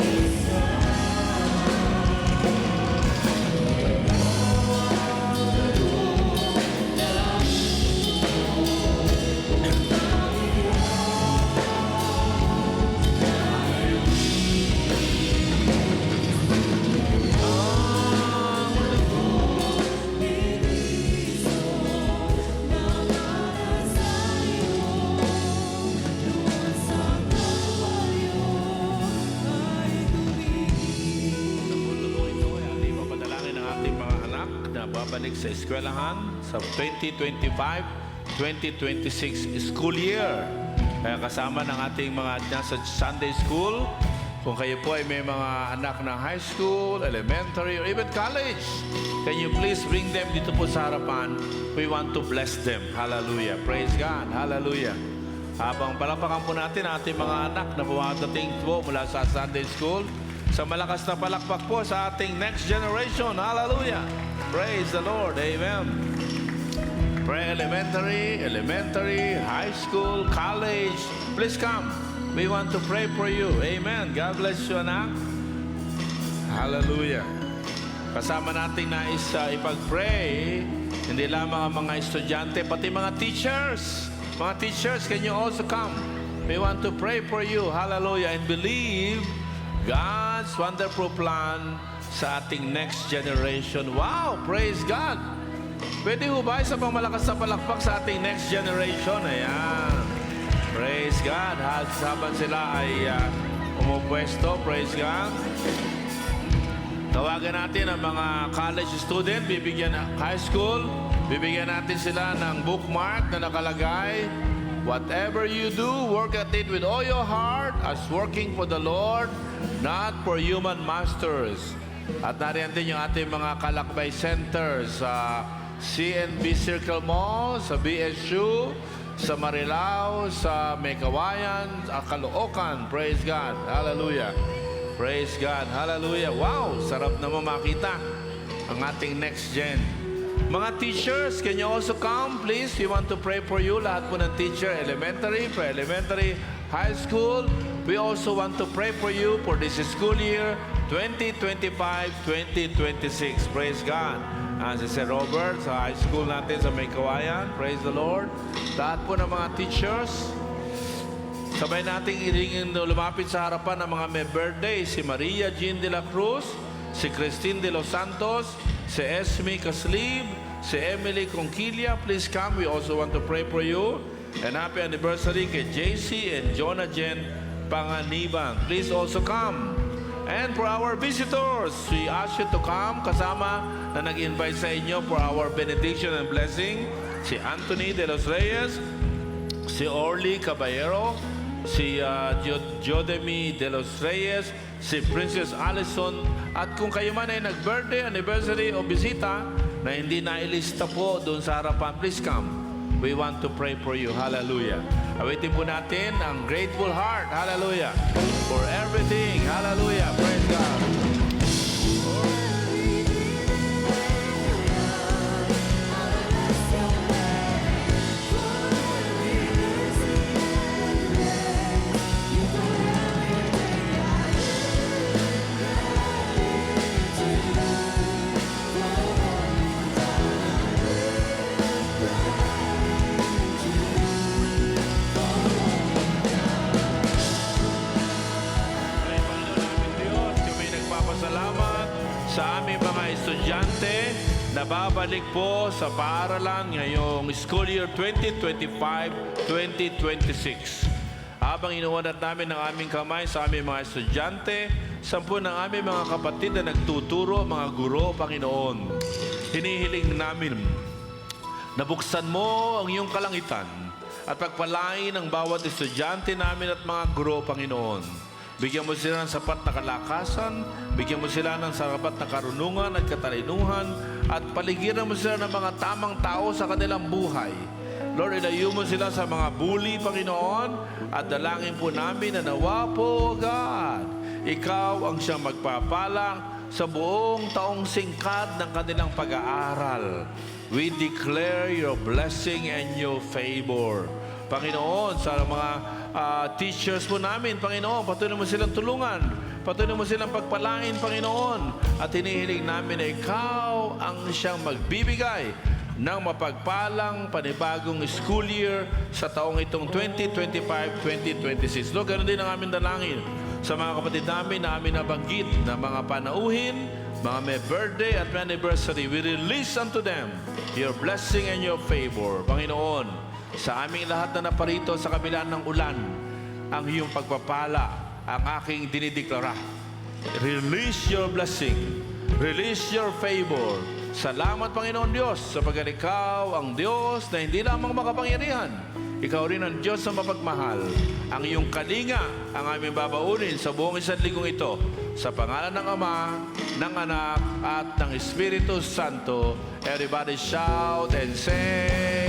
Speaker 5: Babalik sa eskwelahan sa 2025-2026 school year. Kaya kasama ng ating mga nasa Sunday school, kung kayo po ay may mga anak na high school, elementary, or even college, can you please bring them dito po sa harapan? We want to bless them. Hallelujah. Praise God. Hallelujah. Habang palapakan po natin ating mga anak na pumadating po mula sa Sunday school, sa malakas na palakpak po sa ating next generation. Hallelujah. Praise the Lord. Amen. Pre-elementary, high school, college, please come. We want to pray for you. Amen. God bless you, anak. Hallelujah. Kasama natin na ipag-pray, hindi lamang ang mga estudyante, pati mga teachers. Mga teachers, can you also come? We want to pray for you. Hallelujah. And believe God's wonderful plan sa ating next generation. Wow! Praise God! Pwede ho ba isa pang malakas na palakpak sa ating next generation? Ayan. Praise God. Habang sila ay umupwesto, praise God. Tawagan natin ang mga college student, high school, bibigyan natin sila ng bookmark na nakalagay, whatever you do, work at it with all your heart as working for the Lord, not for human masters. At nariyan din yung ating mga kalakbay centers sa CNB Circle Mall, sa BSU, sa Marilao, sa Mekawayan, sa Caloocan. Praise God. Hallelujah. Praise God. Hallelujah. Wow! Sarap naman makita ang ating next gen. Mga teachers, can you also come, please? We want to pray for you. Lahat po ng teacher, elementary, pre-elementary, high school. We also want to pray for you for this school year 2025-2026. Praise God. Si Sir Robert, sa high school natin sa Mekawayan. Praise the Lord. Lahat po ng mga teachers, sabay nating iringin lumapit sa harapan ng mga may birthday. Si Maria Jean de la Cruz, si Christine de los Santos, si Esme Caslib, si Emily Conquilla. Please come. We also want to pray for you. And happy anniversary kay JC and Jonah Jen Panganiban. Please also come. And for our visitors, we ask you to come. Kasama na nag-invite sa inyo for our benediction and blessing, si Anthony de los Reyes, si Orly Caballero, si Jodemi de los Reyes, si Princess Allison. At kung kayo man ay nag-birthday, anniversary o bisita na hindi nailista po doon sa harapan, please come. We want to pray for you. Hallelujah. Awitin po natin ang grateful heart. Hallelujah. For everything. Hallelujah. Praise God. Sa aming mga estudyante na babalik po sa paaralan ngayong school year 2025-2026. Habang inuunat namin ang aming kamay sa aming mga estudyante, 10 ng aming mga kapatid na nagtuturo, mga guro, Panginoon. Hinihiling namin na buksan mo ang iyong kalangitan at pagpalain ang bawat estudyante namin at mga guro, Panginoon. Bigyan mo sila ng sapat na kalakasan, bigyan mo sila ng sapat na karunungan at katalinuhan, at paligiran mo sila ng mga tamang tao sa kanilang buhay. Lord, ilayo mo sila sa mga bully, Panginoon, at dalangin po namin na nawa po, God, Ikaw ang siyang magpapalang sa buong taong singkad ng kanilang pag-aaral. We declare your blessing and your favor. Panginoon, sa mga teachers po namin, Panginoon, patuloy mo silang tulungan, patuloy mo silang pagpalain, Panginoon, at hinihiling namin na Ikaw ang siyang magbibigay ng mapagpalang panibagong school year sa taong itong 2025-2026. Lord, ganoon din ang aming dalangin sa mga kapatid namin na amin nabanggit na mga panauhin, mga may birthday at may anniversary. We release unto them your blessing and your favor. Panginoon, sa aming lahat na naparito sa kabila ng ulan, ang iyong pagpapala, ang aking dinideklara. Release your blessing. Release your favor. Salamat, Panginoon Diyos, sapagkat Ikaw ang Diyos na hindi lamang makapangyarihan. Ikaw rin ang Diyos na mapagmahal. Ang iyong kalinga ang aming babaunin sa buong isang linggong ito. Sa pangalan ng Ama, ng Anak, at ng Espiritu Santo. Everybody shout and say,